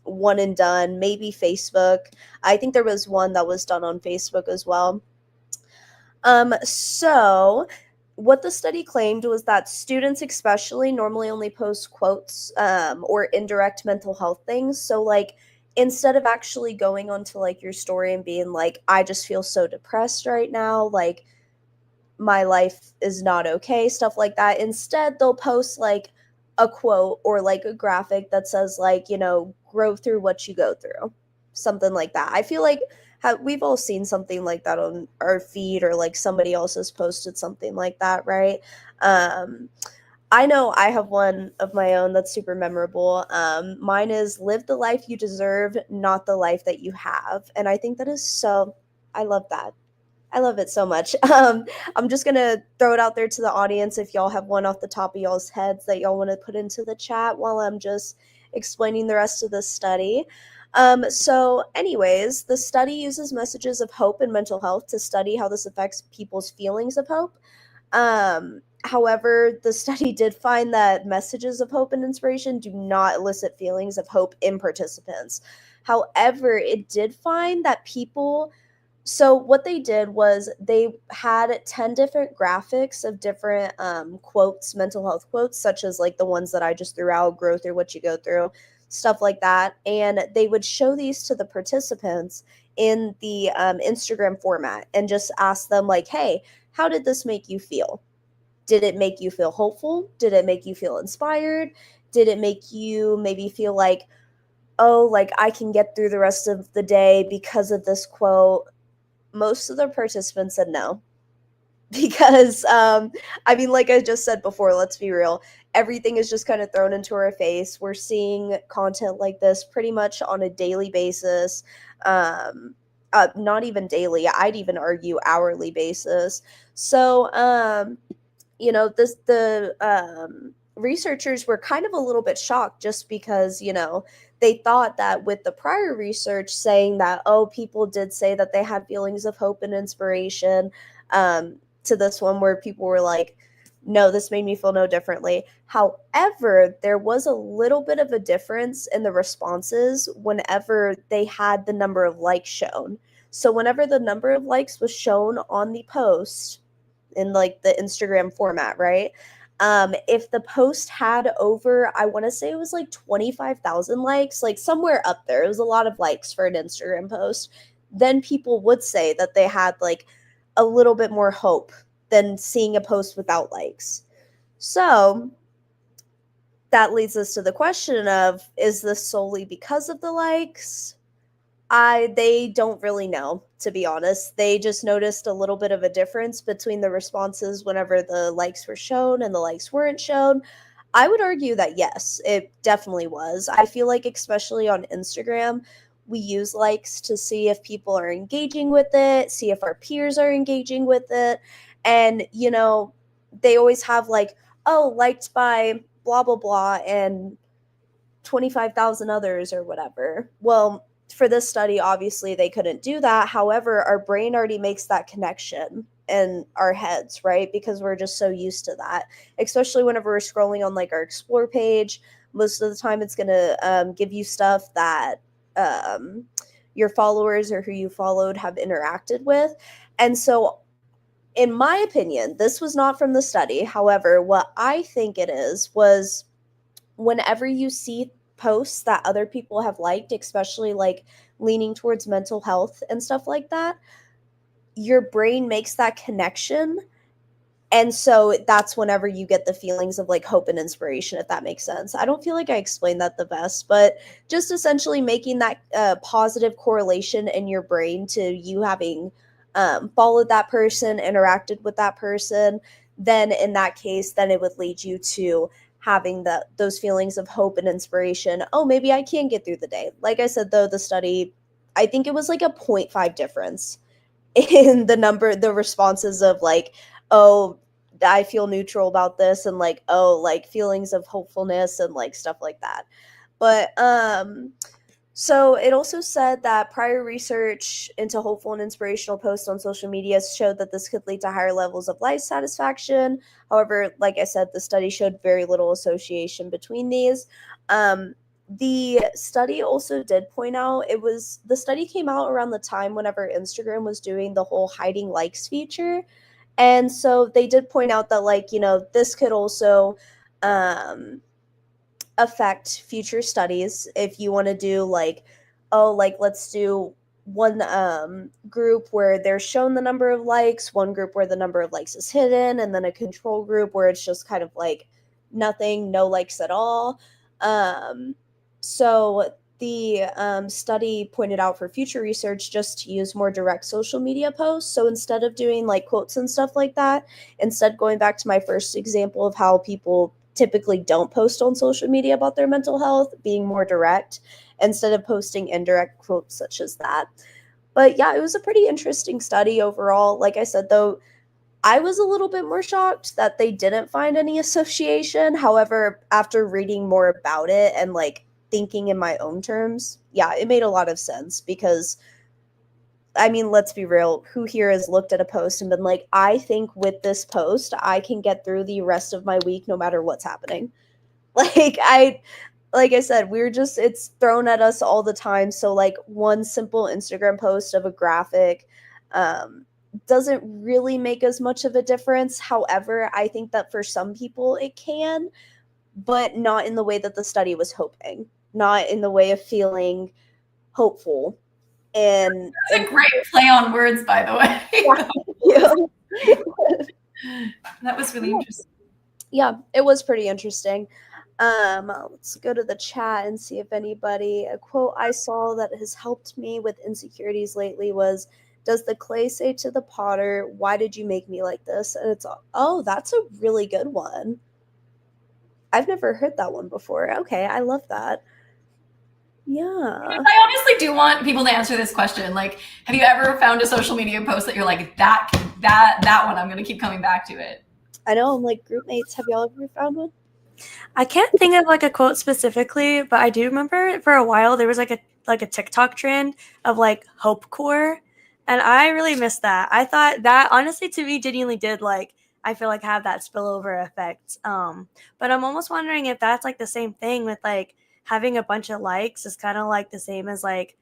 one and done. Maybe Facebook. I think there was one that was done on Facebook as well. So what the study claimed was that students especially normally only post quotes or indirect mental health things. So like instead of actually going onto like your story and being like, I just feel so depressed right now, like my life is not okay, stuff like that. Instead, they'll post like a quote or like a graphic that says like, grow through what you go through, something like that. I feel like we've all seen something like that on our feed, or like somebody else has posted something like that, right? I know I have one of my own that's super memorable. Mine is live the life you deserve, not the life that you have. And I think that is so, I love that. I love it so much. I'm just going to throw it out there to the audience if y'all have one off the top of y'all's heads that y'all want to put into the chat while I'm just explaining the rest of the study. So anyways, the study uses messages of hope and mental health to study how this affects people's feelings of hope. However, the study did find that messages of hope and inspiration do not elicit feelings of hope in participants. However, it did find that so what they did was they had 10 different graphics of different quotes, mental health quotes, such as like the ones that I just threw out, grow through what you go through, stuff like that. And they would show these to the participants in the Instagram format and just ask them like, hey, how did this make you feel? Did it make you feel hopeful? Did it make you feel inspired? Did it make you maybe feel like, oh, like I can get through the rest of the day because of this quote? Most of the participants said no, because like I just said before, let's be real, everything is just kind of thrown into our face. We're seeing content like this pretty much on a daily basis, not even daily, I'd even argue hourly basis. So the researchers were kind of a little bit shocked, just because they thought that with the prior research saying that, oh, people did say that they had feelings of hope and inspiration, to this one where people were like, no, this made me feel no differently. However, there was a little bit of a difference in the responses whenever they had the number of likes shown. So whenever the number of likes was shown on the post in like the Instagram format, right? If the post had over, I want to say it was like 25,000 likes, like somewhere up there, it was a lot of likes for an Instagram post, then people would say that they had like a little bit more hope than seeing a post without likes. So that leads us to the question of, is this solely because of the likes? They don't really know, to be honest. They just noticed a little bit of a difference between the responses whenever the likes were shown and the likes weren't shown. I would argue that yes, it definitely was. I feel like, especially on Instagram, we use likes to see if people are engaging with it, see if our peers are engaging with it. And, they always have like, oh, liked by blah, blah, blah, and 25,000 others or whatever. Well, for this study, obviously they couldn't do that. However, our brain already makes that connection in our heads, right? Because we're just so used to that, especially whenever we're scrolling on like our explore page. Most of the time it's going to give you stuff that your followers or who you followed have interacted with. And so, in my opinion, this was not from the study. However, what I think it was whenever you see posts that other people have liked, especially like leaning towards mental health and stuff like that, your brain makes that connection. And so that's whenever you get the feelings of like hope and inspiration, if that makes sense. I don't feel like I explained that the best, but just essentially making that positive correlation in your brain to you having followed that person, interacted with that person, then in that case, then it would lead you to having those feelings of hope and inspiration. Oh, maybe I can get through the day. Like I said, though, the study, I think it was like a 0.5 difference in the responses of like, oh, I feel neutral about this, and like, oh, like feelings of hopefulness and like stuff like that. But so it also said that prior research into hopeful and inspirational posts on social media showed that this could lead to higher levels of life satisfaction. However, like I said, the study showed very little association between these. The study also did point out, the study came out around the time whenever Instagram was doing the whole hiding likes feature. And so they did point out that, like, this could also affect future studies. If you want to do like, oh, like let's do one group where they're shown the number of likes, one group where the number of likes is hidden, and then a control group where it's just kind of like nothing, no likes at all. So the study pointed out for future research just to use more direct social media posts. So instead of doing like quotes and stuff like that, instead going back to my first example of how people typically don't post on social media about their mental health, being more direct instead of posting indirect quotes such as that. But yeah, it was a pretty interesting study overall. Like I said, though, I was a little bit more shocked that they didn't find any association. However, after reading more about it and like thinking in my own terms, yeah, it made a lot of sense because, I mean, let's be real. Who here has looked at a post and been like, I think with this post, I can get through the rest of my week no matter what's happening. Like I said, it's thrown at us all the time. So like one simple Instagram post of a graphic doesn't really make as much of a difference. However, I think that for some people it can, but not in the way that the study was hoping, not in the way of feeling hopeful. And it's a great play on words, by the way. That was really interesting. Yeah, it was pretty interesting. Let's go to the chat and see if a quote I saw that has helped me with insecurities lately was, does the clay say to the potter, why did you make me like this? And it's, oh, that's a really good one. I've never heard that one before. Okay, I love that. Yeah. I honestly do want people to answer this question. Like, have you ever found a social media post that you're like, that one, I'm going to keep coming back to it? I know, I'm like, group mates, have y'all ever found one? I can't think of like a quote specifically, but I do remember for a while there was like a TikTok trend of like hope core, and I really missed that. I thought that honestly to me genuinely did like, I feel like have that spillover effect. But I'm almost wondering if that's like the same thing with like having a bunch of likes is kind of like the same as like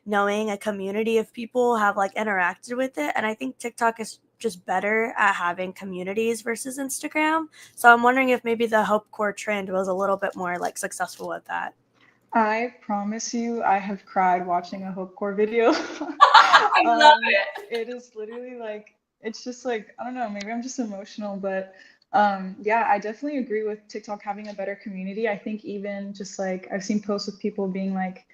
knowing a community of people have like interacted with it. And I think TikTok is just better at having communities versus Instagram. So I'm wondering if maybe the Hope Core trend was a little bit more like successful with that. I promise you, I have cried watching a Hope Core video. I love it. It is literally like, it's just like, I don't know, maybe I'm just emotional, but Yeah, I definitely agree with TikTok having a better community. I think even just like I've seen posts with people being like,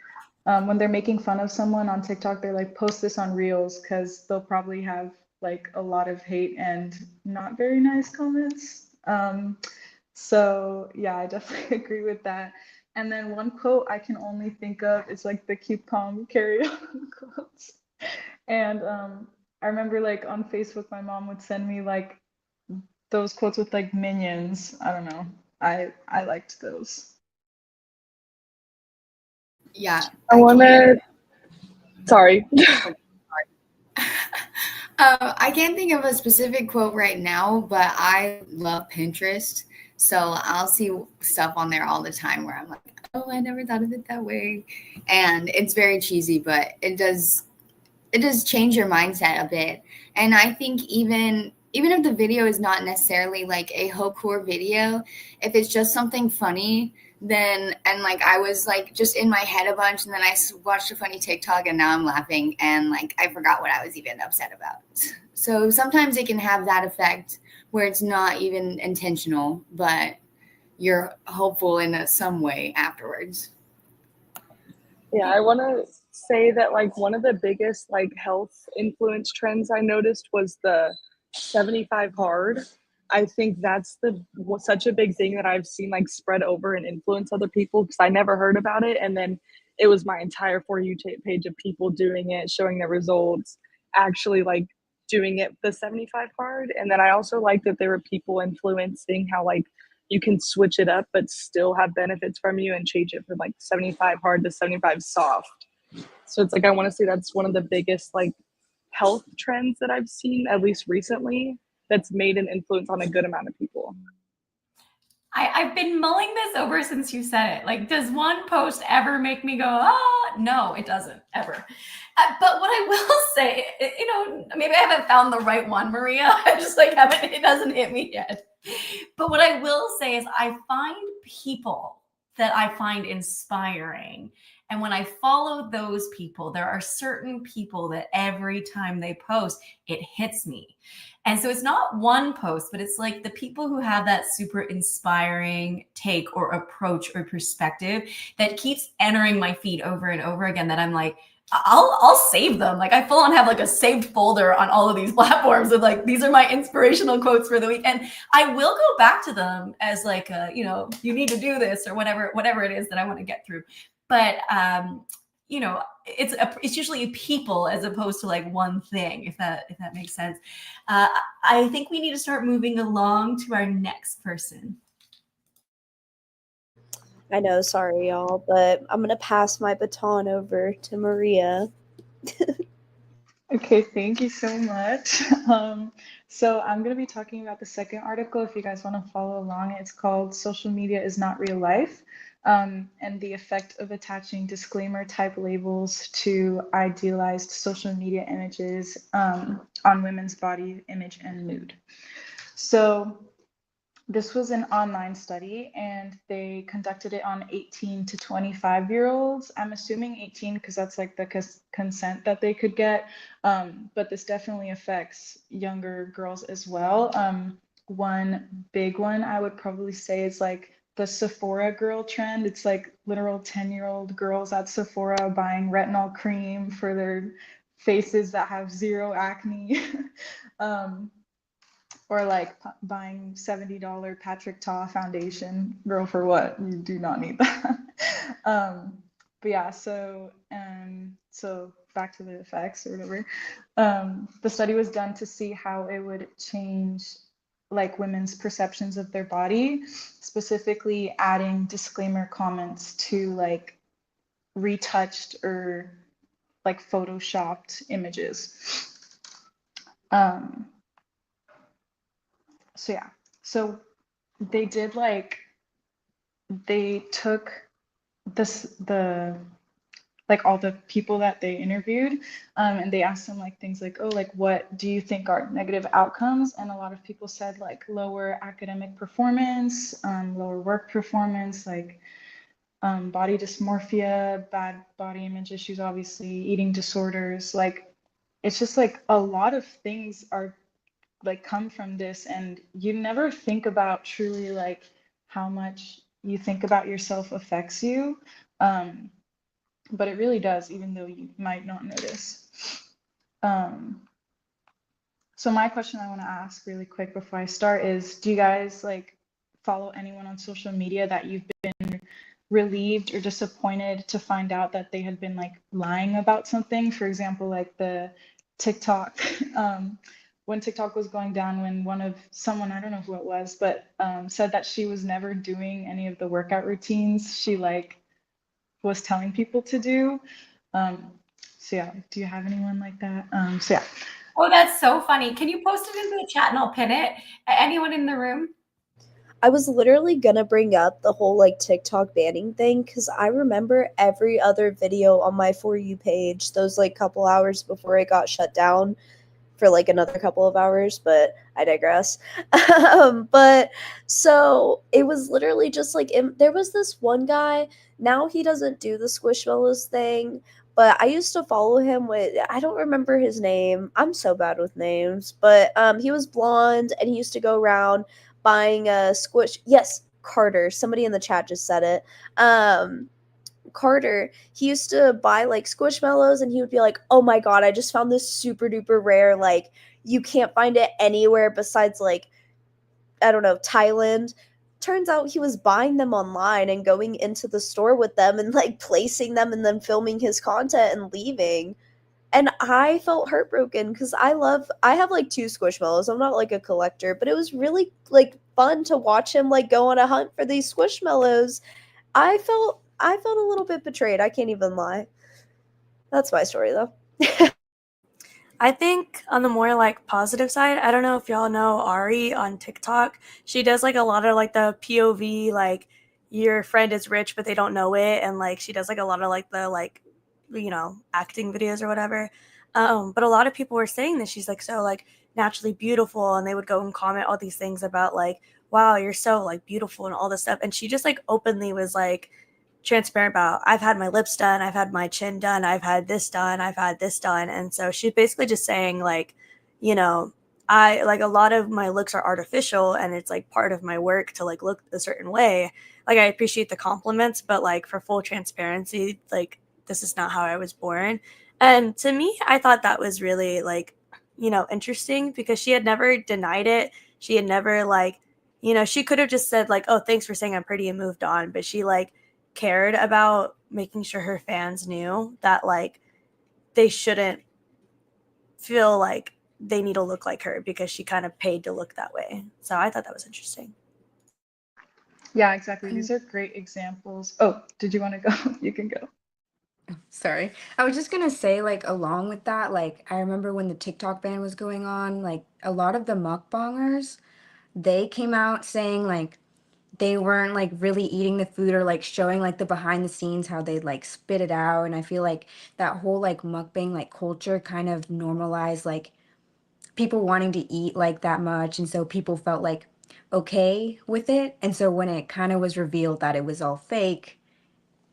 when they're making fun of someone on TikTok, they're like, post this on Reels because they'll probably have like a lot of hate and not very nice comments. So yeah, I definitely agree with that. And then one quote I can only think of is like the keep calm, carry on quotes. And I remember like on Facebook, my mom would send me like those quotes with like minions. I don't know. I liked those. Yeah, I want to. Sorry. I can't think of a specific quote right now, but I love Pinterest. So I'll see stuff on there all the time where I'm like, oh, I never thought of it that way. And it's very cheesy, but it does change your mindset a bit. And I think even if the video is not necessarily like a hardcore video, if it's just something funny, then and like I was like just in my head a bunch, and then I watched a funny TikTok, and now I'm laughing, and like I forgot what I was even upset about. So sometimes it can have that effect where it's not even intentional, but you're hopeful in some way afterwards. Yeah, I want to say that like one of the biggest like health influence trends I noticed was the 75 hard. I think that's such a big thing that I've seen like spread over and influence other people because I never heard about it, and then it was my entire For You page of people doing it, showing their results, actually like doing it the 75 hard. And then I also like that there were people influencing how like you can switch it up but still have benefits from you and change it from like 75 hard to 75 soft. So it's like I want to say that's one of the biggest like health trends that I've seen, at least recently, that's made an influence on a good amount of people. I've been mulling this over since you said it. Like, does one post ever make me go, ah? No, it doesn't, ever. But what I will say, you know, maybe I haven't found the right one, Maria. I just like haven't, it doesn't hit me yet. But what I will say is I find people that I find inspiring. And when I follow those people, there are certain people that every time they post, it hits me. And so it's not one post, but it's like the people who have that super inspiring take or approach or perspective that keeps entering my feed over and over again, that I'm like, I'll save them. Like I full on have like a saved folder on all of these platforms of like, these are my inspirational quotes for the week. And I will go back to them as like, you know, you need to do this or whatever it is that I want to get through. But, you know, it's usually people as opposed to like one thing, if that makes sense. I think we need to start moving along to our next person. I know, sorry y'all, but I'm gonna pass my baton over to Maria. Okay, thank you so much. So I'm going to be talking about the second article. If you guys want to follow along, it's called Social Media is Not Real Life, and the effect of attaching disclaimer type labels to idealized social media images on women's body image and mood. So this was an online study, and they conducted it on 18 to 25-year-olds. I'm assuming 18 because that's like the consent that they could get. But this definitely affects younger girls as well. One big one I would probably say is like the Sephora girl trend. It's like literal 10-year-old girls at Sephora buying retinol cream for their faces that have zero acne. Or like buying $70 Patrick Ta foundation. Girl, for what? You do not need that. But yeah, so back to the effects or whatever. The study was done to see how it would change like women's perceptions of their body, specifically adding disclaimer comments to like retouched or like photoshopped images. So yeah, so they did like, they took the like all the people that they interviewed, and they asked them like things like, oh, like what do you think are negative outcomes? And a lot of people said like lower academic performance, lower work performance, like body dysmorphia, bad body image issues, obviously, eating disorders. Like it's just like a lot of things are like come from this, and you never think about truly like how much you think about yourself affects you. But it really does, even though you might not notice. So my question I want to ask really quick before I start is, do you guys like follow anyone on social media that you've been relieved or disappointed to find out that they had been like lying about something? For example, like the TikTok, when TikTok was going down, when someone, I don't know who it was, but said that she was never doing any of the workout routines she like was telling people to do. So yeah, do you have anyone like that? So yeah. Oh, that's so funny. Can you post it into the chat and I'll pin it? Anyone in the room? I was literally gonna bring up the whole like TikTok banning thing because I remember every other video on my For You page, those like couple hours before it got shut down for like another couple of hours, but I digress. But so it was literally just like there was this one guy. Now he doesn't do the Squishmallows thing, but I used to follow him with, I don't remember his name. I'm so bad with names, but he was blonde and he used to go around buying a squish. Yes, Carter. Somebody in the chat just said it. Carter, he used to buy like Squishmallows and he would be like, "Oh my god, I just found this super duper rare, like you can't find it anywhere besides like, I don't know, Thailand." Turns out he was buying them online and going into the store with them and like placing them and then filming his content and leaving. And I felt heartbroken because I have like 2 Squishmallows. I'm not like a collector, but it was really like fun to watch him like go on a hunt for these Squishmallows. I felt a little bit betrayed. I can't even lie. That's my story though. I think on the more like positive side, I don't know if y'all know Ari on TikTok. She does like a lot of like the POV, like your friend is rich but they don't know it, and like she does like a lot of like the like, you know, acting videos or whatever. But a lot of people were saying that she's like so like naturally beautiful, and they would go and comment all these things about like, wow, you're so like beautiful and all this stuff. And she just like openly was like transparent about, I've had my lips done, I've had my chin done, I've had this done, I've had this done. And so she's basically just saying like, you know, I like a lot of my looks are artificial and it's like part of my work to like look a certain way. Like I appreciate the compliments, but like for full transparency, like this is not how I was born. And to me, I thought that was really like, you know, interesting because she had never denied it. She had never like, you know, she could have just said like, oh, thanks for saying I'm pretty and moved on. But she like cared about making sure her fans knew that like they shouldn't feel like they need to look like her because she kind of paid to look that way. So I thought that was interesting. Yeah, exactly. These are great examples. Oh, did you want to go? You can go. Sorry. I was just gonna say, like, along with that, like, I remember when the TikTok ban was going on, like, a lot of the mukbangers, they came out saying, like, they weren't, like, really eating the food or, like, showing, like, the behind the scenes, how they'd, like, spit it out. And I feel like that whole, like, mukbang, like, culture kind of normalized, like, people wanting to eat, like, that much. And so people felt, like, okay with it. And so when it kind of was revealed that it was all fake,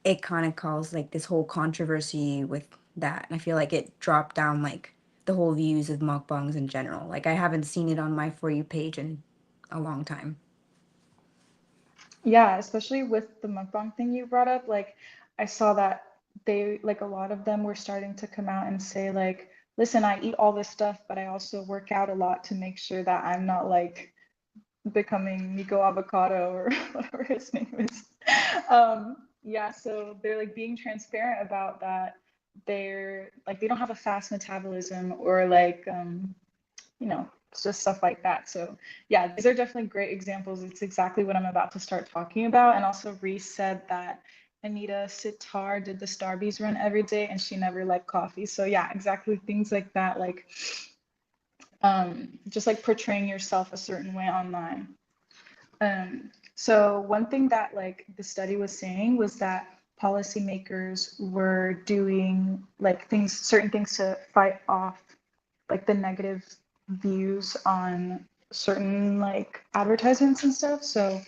it kind of caused like this whole controversy with that. And I feel like it dropped down like the whole views of mukbangs in general. Like I haven't seen it on my For You page in a long time. Yeah, especially with the mukbang thing you brought up, like I saw that they like a lot of them were starting to come out and say like, listen, I eat all this stuff, but I also work out a lot to make sure that I'm not like becoming Nico Avocado or whatever his name is. Yeah, so they're like being transparent about that. They're like they don't have a fast metabolism or like you know, it's just stuff like that. So yeah, these are definitely great examples. It's exactly what I'm about to start talking about. And also Reese said that Anita Sitar did the Starbucks run every day and she never liked coffee. So yeah, exactly things like that, like just like portraying yourself a certain way online. So one thing that like the study was saying was that policymakers were doing like things, certain things to fight off like the negative views on certain like advertisements and stuff. So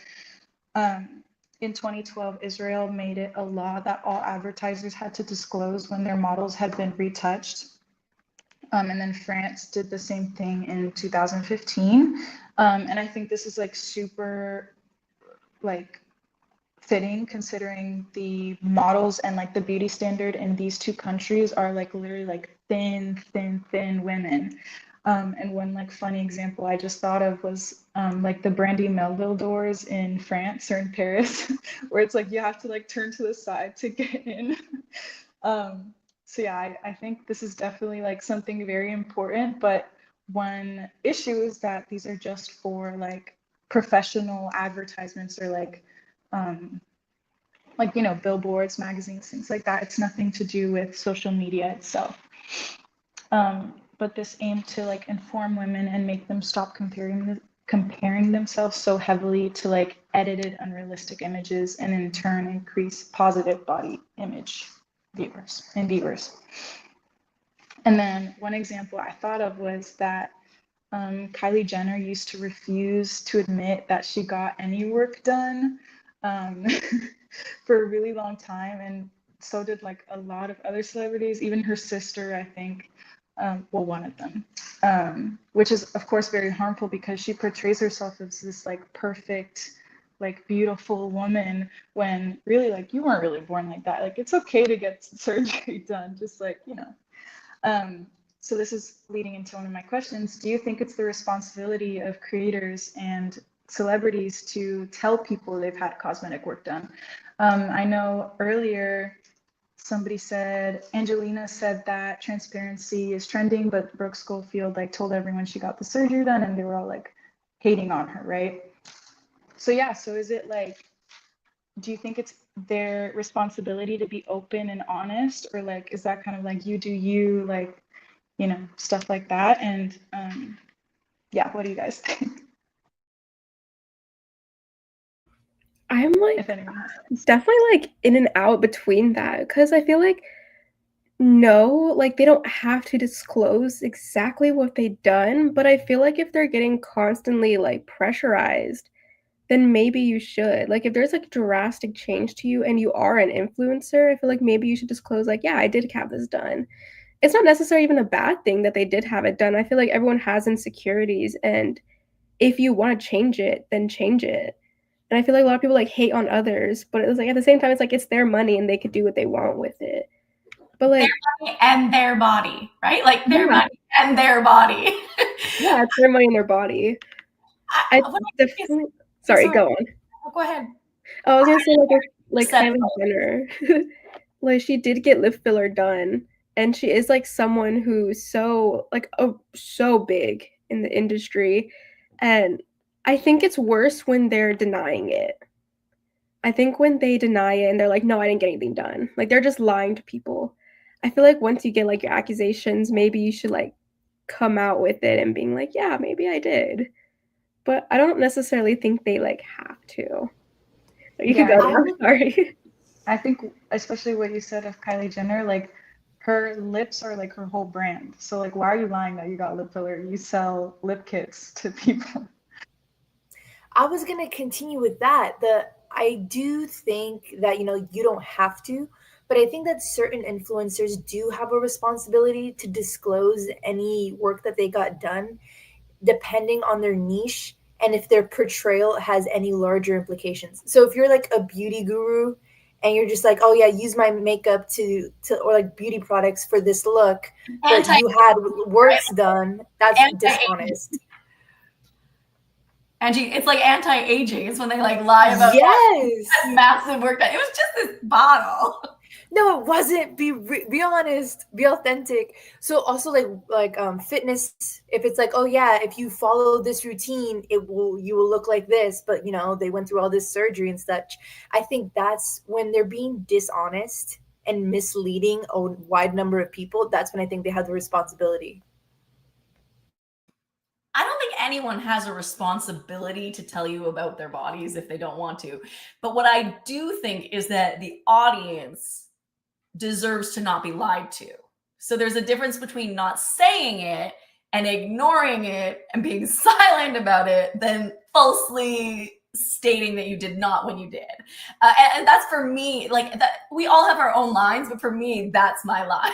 in 2012, Israel made it a law that all advertisers had to disclose when their models had been retouched. And then France did the same thing in 2015. And I think this is like super like fitting, considering the models and like the beauty standard in these two countries are like literally like thin women. And one like funny example I just thought of was like the Brandy Melville doors in France or in Paris, where it's like you have to like turn to the side to get in. So yeah, I think this is definitely like something very important, but one issue is that these are just for like professional advertisements or like you know, billboards, magazines, things like that. It's nothing to do with social media itself. But this aimed to like inform women and make them stop comparing themselves so heavily to like edited, unrealistic images, and in turn increase positive body image viewers. And then one example I thought of was that Kylie Jenner used to refuse to admit that she got any work done for a really long time, and so did like a lot of other celebrities, even her sister, I think. Well, one of them, which is of course very harmful because she portrays herself as this like perfect, like beautiful woman, when really like you weren't really born like that. Like it's okay to get surgery done, just like, you know. So this is leading into one of my questions. Do you think it's the responsibility of creators and celebrities to tell people they've had cosmetic work done? I know earlier somebody said, Angelina said that transparency is trending, but Brooke Schofield like told everyone she got the surgery done and they were all like hating on her, right? So yeah, so is it like, do you think it's their responsibility to be open and honest, or like is that kind of like you do you, like, you know, stuff like that? And yeah, what do you guys think? I'm like If anyone has. definitely like in and out between that, because I feel like no, like they don't have to disclose exactly what they've done, but I feel like if they're getting constantly like pressurized, then maybe you should. Like if there's like drastic change to you and you are an influencer, I feel like maybe you should disclose like, yeah, I did have this done. It's not necessarily even a bad thing that they did have it done. I feel like everyone has insecurities, and if you want to change it, then change it. And I feel like a lot of people like hate on others, but it's like at the same time, it's like it's their money and they could do what they want with it. But like Their money and their body, right? Like their Yeah. money and their body. yeah, it's their money in their body. What I think is- Sorry, sorry. go on. Go ahead. I was gonna say like Said- Kylie Jenner, like she did get lip filler done, and she is like someone who's so like so big in the industry, and I think it's worse when they're denying it. I think when they deny it and they're like, no, I didn't get anything done, like they're just lying to people. I feel like once you get like your accusations, maybe you should like come out with it and being like, yeah, maybe I did. But I don't necessarily think they like have to. You can Yeah, go now. Sorry. I think especially what you said of Kylie Jenner, like her lips are like her whole brand. So like, why are you lying that you got lip filler? You sell lip kits to people. I was gonna continue with that. I do think that, you know, you don't have to, but I think that certain influencers do have a responsibility to disclose any work that they got done, depending on their niche and if their portrayal has any larger implications. So if you're like a beauty guru and you're just like, oh yeah, use my makeup to or like beauty products for this look, but you had works done, that's dishonest. Angie, it's like anti-aging. It's when they like lie about Yes. massive work done. It was just this bottle. No, it wasn't. Be honest. Be authentic. So also like fitness. If it's like, oh yeah, if you follow this routine, you will look like this. But you know they went through all this surgery and such. I think that's when they're being dishonest and misleading a wide number of people. That's when I think they have the responsibility. I don't think anyone has a responsibility to tell you about their bodies if they don't want to. But what I do think is that the audience deserves to not be lied to. So there's a difference between not saying it and ignoring it and being silent about it than falsely stating that you did not when you did. And that's for me, like that we all have our own lines, but for me, that's my line.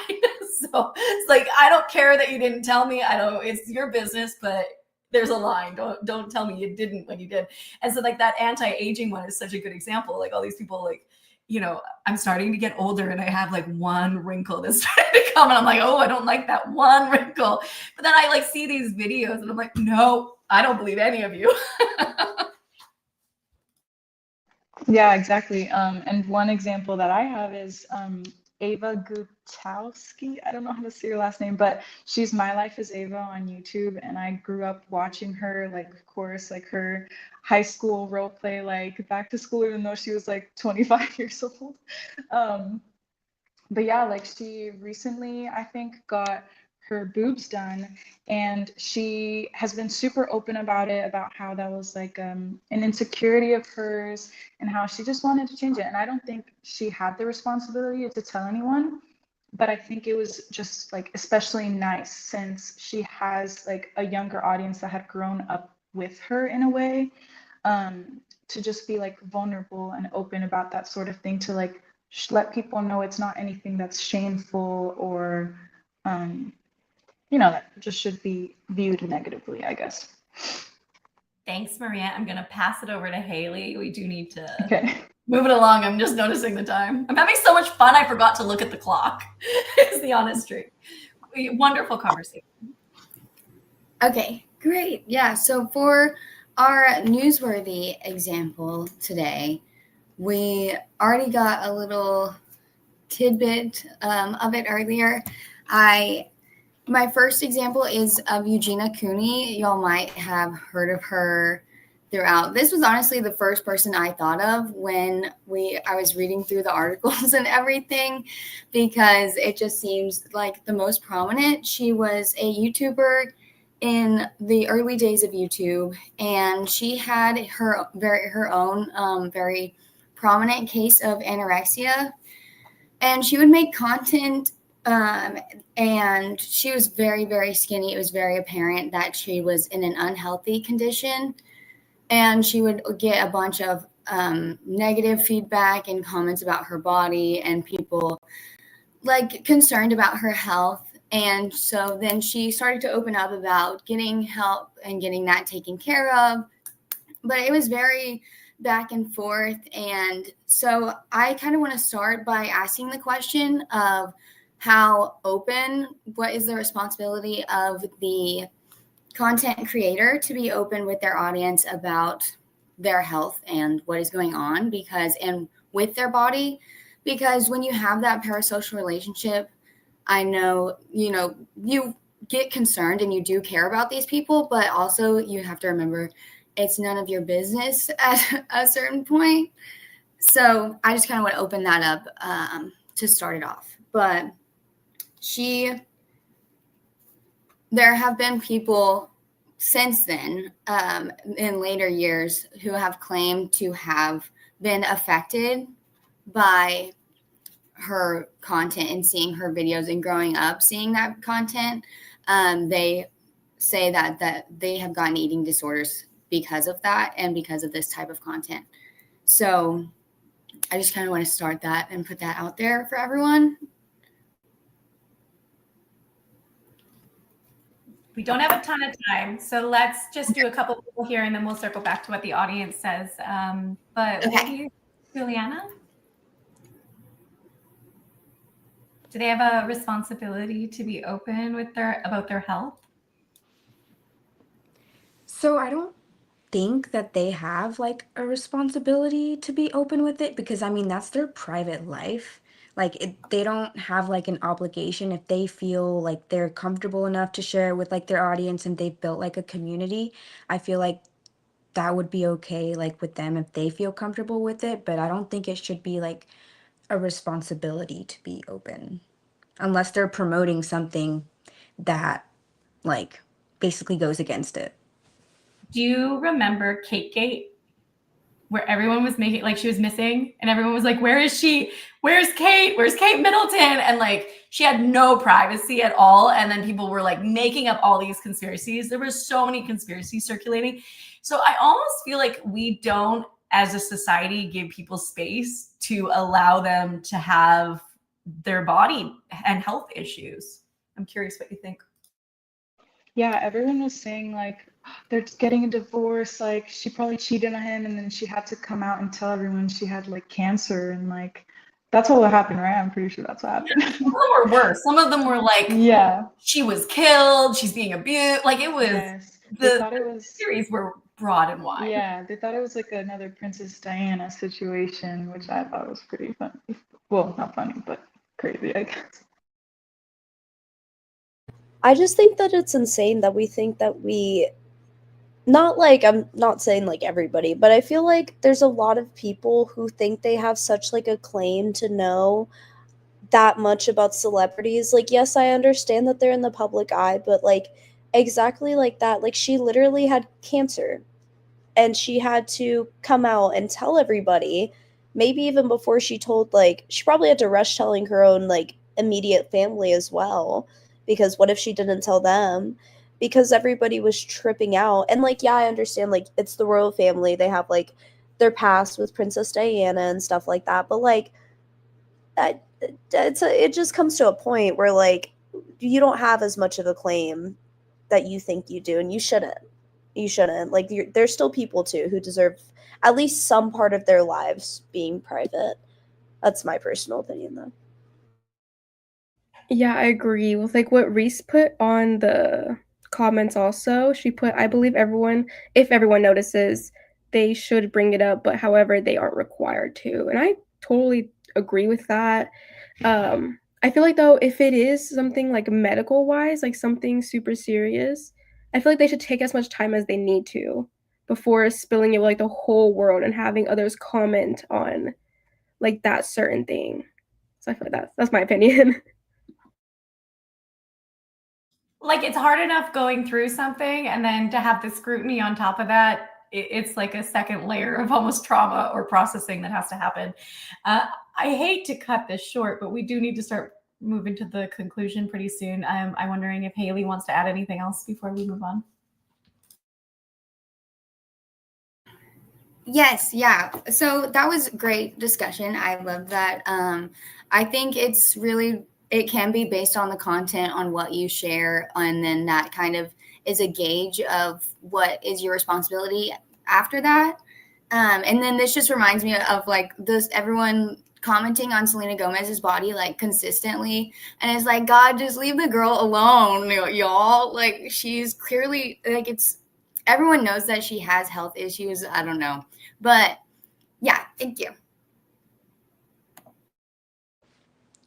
So it's like, I don't care that you didn't tell me. I don't, it's your business, but there's a line. Don't tell me you didn't when you did. And so like that anti-aging one is such a good example. Like all these people, like, you know, I'm starting to get older and I have like one wrinkle that's starting to come and I'm like, oh, I don't like that one wrinkle. But then I like see these videos and I'm like, no, I don't believe any of you. Yeah, exactly. And one example that I have is Ava Gutowski. I don't know how to say her last name, but she's My Life is Ava on YouTube, and I grew up watching her, like, of course, like her high school role play, like back to school, even though she was like 25 years old. But yeah, like she recently, I think, got her boobs done, and she has been super open about it, about how that was like an insecurity of hers and how she just wanted to change it. And I don't think she had the responsibility to tell anyone, but I think it was just like especially nice since she has like a younger audience that had grown up with her in a way, to just be like vulnerable and open about that sort of thing, to like let people know it's not anything that's shameful or you know, that just should be viewed negatively, I guess. Thanks, Maria. I'm going to pass it over to Haley. We do need to Okay. move it along. I'm just noticing the time. I'm having so much fun. I forgot to look at the clock. Is the honest truth. Wonderful conversation. Okay, great. Yeah, so for our newsworthy example today, we already got a little tidbit of it earlier. My first example is of Eugenia Cooney. Y'all might have heard of her throughout. This was honestly the first person I thought of when I was reading through the articles and everything, because it just seems like the most prominent. She was a YouTuber in the early days of YouTube, and she had her own very prominent case of anorexia, and she would make content, and she was very, very skinny. It was very apparent that she was in an unhealthy condition, and she would get a bunch of negative feedback and comments about her body and people like concerned about her health. And so then she started to open up about getting help and getting that taken care of, but it was very back and forth. And so I kind of want to start by asking the question of what is the responsibility of the content creator to be open with their audience about their health and what is going on and with their body, because when you have that parasocial relationship, I know, you get concerned and you do care about these people, but also you have to remember it's none of your business at a certain point. So I just kind of want to open that up to start it off. But there have been people since then in later years who have claimed to have been affected by her content and seeing her videos and growing up seeing that content. They say that they have gotten eating disorders because of that and because of this type of content. So I just kind of want to start that and put that out there for everyone. We don't have a ton of time, so let's just do a couple people here and then we'll circle back to what the audience says. But Okay. what do you, Juliana? Do they have a responsibility to be open with about their health? So I don't think that they have like a responsibility to be open with it, because I mean that's their private life. Like they don't have like an obligation. If they feel like they're comfortable enough to share with like their audience and they've built like a community, I feel like that would be okay like with them if they feel comfortable with it. But I don't think it should be like a responsibility to be open unless they're promoting something that like basically goes against it. Do you remember Kate Gate? Where everyone was making, like she was missing and everyone was like, where is she? Where's Kate? Where's Kate Middleton? And like, she had no privacy at all. And then people were like making up all these conspiracies. There were so many conspiracies circulating. So I almost feel like we don't, as a society, give people space to allow them to have their body and health issues. I'm curious what you think. Yeah, everyone was saying like they're getting a divorce, like she probably cheated on him and then she had to come out and tell everyone she had like cancer and like that's all that happened, right? I'm pretty sure that's what happened. Some of them were worse. Some of them were like, Yeah. she was killed, she's being abused. Like it was, Yes. They the thought it was series were broad and wide. Yeah, they thought it was like another Princess Diana situation, which I thought was pretty funny. Well, not funny, but crazy, I guess. I just think that it's insane that we think that we, not like, I'm not saying like everybody, but I feel like there's a lot of people who think they have such like a claim to know that much about celebrities. Like, yes, I understand that they're in the public eye, but like exactly like that, like she literally had cancer and she had to come out and tell everybody, maybe even before she told, like she probably had to rush telling her own like immediate family as well, because what if she didn't tell them, because everybody was tripping out. And like, yeah, I understand, like it's the royal family, they have like their past with Princess Diana and stuff like that, but like it just comes to a point where like you don't have as much of a claim that you think you do, and you shouldn't. Like there's still people too who deserve at least some part of their lives being private. That's my personal opinion though. Yeah, I agree with like what Reese put on the comments also. She put, I believe everyone, if everyone notices, they should bring it up, but however, they aren't required to. And I totally agree with that. I feel like though, if it is something like medical wise, like something super serious, I feel like they should take as much time as they need to before spilling it with like the whole world and having others comment on like that certain thing. So I feel like that's my opinion. Like it's hard enough going through something, and then to have the scrutiny on top of that, it's like a second layer of almost trauma or processing that has to happen. I hate to cut this short, but we do need to start moving to the conclusion pretty soon. I'm wondering if Haley wants to add anything else before we move on. Yes, yeah. So that was great discussion. I love that. I think it can be based on the content, on what you share, and then that kind of is a gauge of what is your responsibility after that. And then this just reminds me of like this, everyone commenting on Selena Gomez's body like consistently, and it's like, God, just leave the girl alone, y'all. Like she's clearly like, it's everyone knows that she has health issues. I don't know, but yeah, thank you.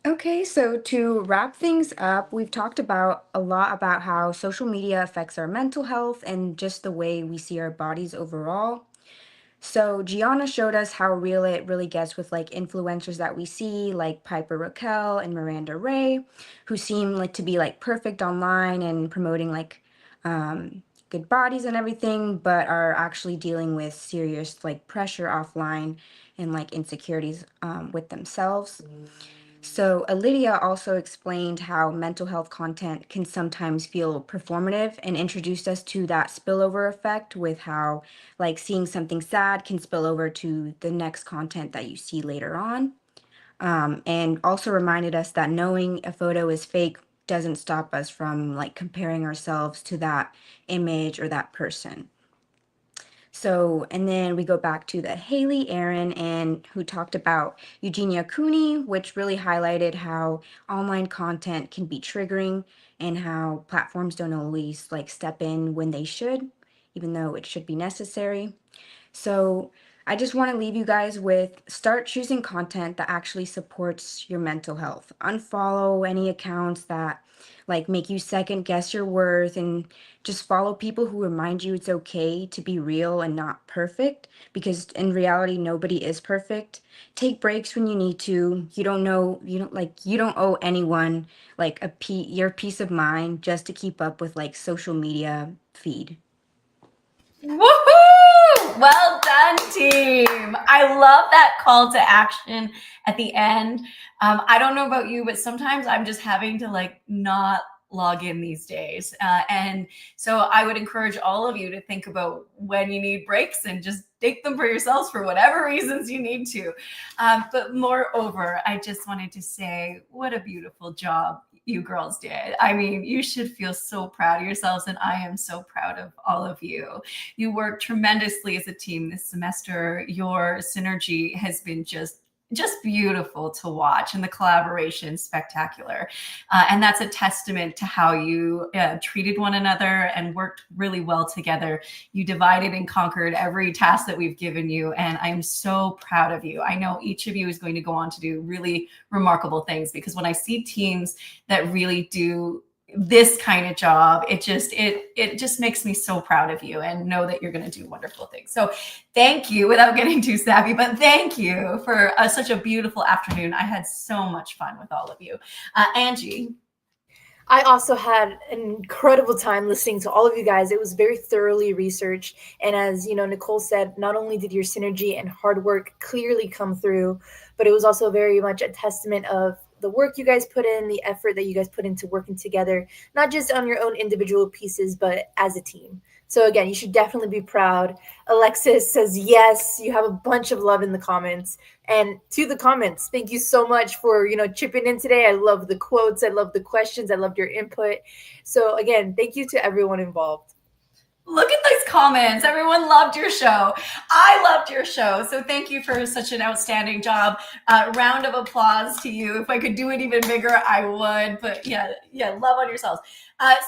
Okay, so to wrap things up, we've talked about a lot about how social media affects our mental health and just the way we see our bodies overall. So Gianna showed us how real it really gets with like influencers that we see, like Piper Raquel and Miranda Ray, who seem like to be like perfect online and promoting like good bodies and everything, but are actually dealing with serious like pressure offline and like insecurities with themselves. So, Lydia also explained how mental health content can sometimes feel performative and introduced us to that spillover effect with how, like, seeing something sad can spill over to the next content that you see later on. And also reminded us that knowing a photo is fake doesn't stop us from, like, comparing ourselves to that image or that person. So, and then we go back to the Haley Aaron and who talked about Eugenia Cooney, which really highlighted how online content can be triggering and how platforms don't always like step in when they should, even though it should be necessary. So I just want to leave you guys with start choosing content that actually supports your mental health. Unfollow any accounts that like make you second guess your worth, and just follow people who remind you it's okay to be real and not perfect, because in reality nobody is perfect. Take breaks when you need to. You don't owe anyone like your peace of mind just to keep up with like social media feed. Woohoo! Well done, team. I love that call to action at the end. I don't know about you, but sometimes I'm just having to like not log in these days. And so I would encourage all of you to think about when you need breaks and just take them for yourselves for whatever reasons you need to. But moreover, I just wanted to say what a beautiful job you girls did. I mean, you should feel so proud of yourselves, and I am so proud of all of you. You worked tremendously as a team this semester. Your synergy has been just beautiful to watch, and the collaboration spectacular. And that's a testament to how you treated one another and worked really well together. You divided and conquered every task that we've given you, and I'm so proud of you. I know each of you is going to go on to do really remarkable things, because when I see teams that really do this kind of job, it just makes me so proud of you, and know that you're going to do wonderful things. So thank you, without getting too sappy, but thank you for such a beautiful afternoon. I had so much fun with all of you. Angie. I also had an incredible time listening to all of you guys. It was very thoroughly researched. And as you know, Nicole said, not only did your synergy and hard work clearly come through, but it was also very much a testament of the work you guys put in, the effort that you guys put into working together, not just on your own individual pieces, but as a team. So again, you should definitely be proud. Alexis says, yes, you have a bunch of love in the comments. And to the comments, thank you so much for, chipping in today. I love the quotes. I love the questions. I loved your input. So again, thank you to everyone involved. Look at those comments. Everyone loved your show. I loved your show. So thank you for such an outstanding job. Round of applause to you. If I could do it even bigger, I would. But yeah, love on yourselves.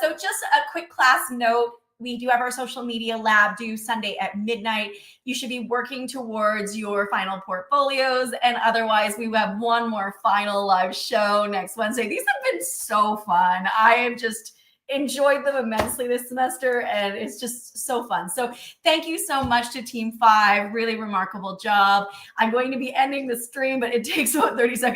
So just a quick class note. We do have our social media lab due Sunday at midnight. You should be working towards your final portfolios. And otherwise, we have one more final live show next Wednesday. These have been so fun. I have just enjoyed them immensely this semester, and it's just so fun. So thank you so much to Team 5. Really remarkable job. I'm going to be ending the stream, but it takes about 30 seconds.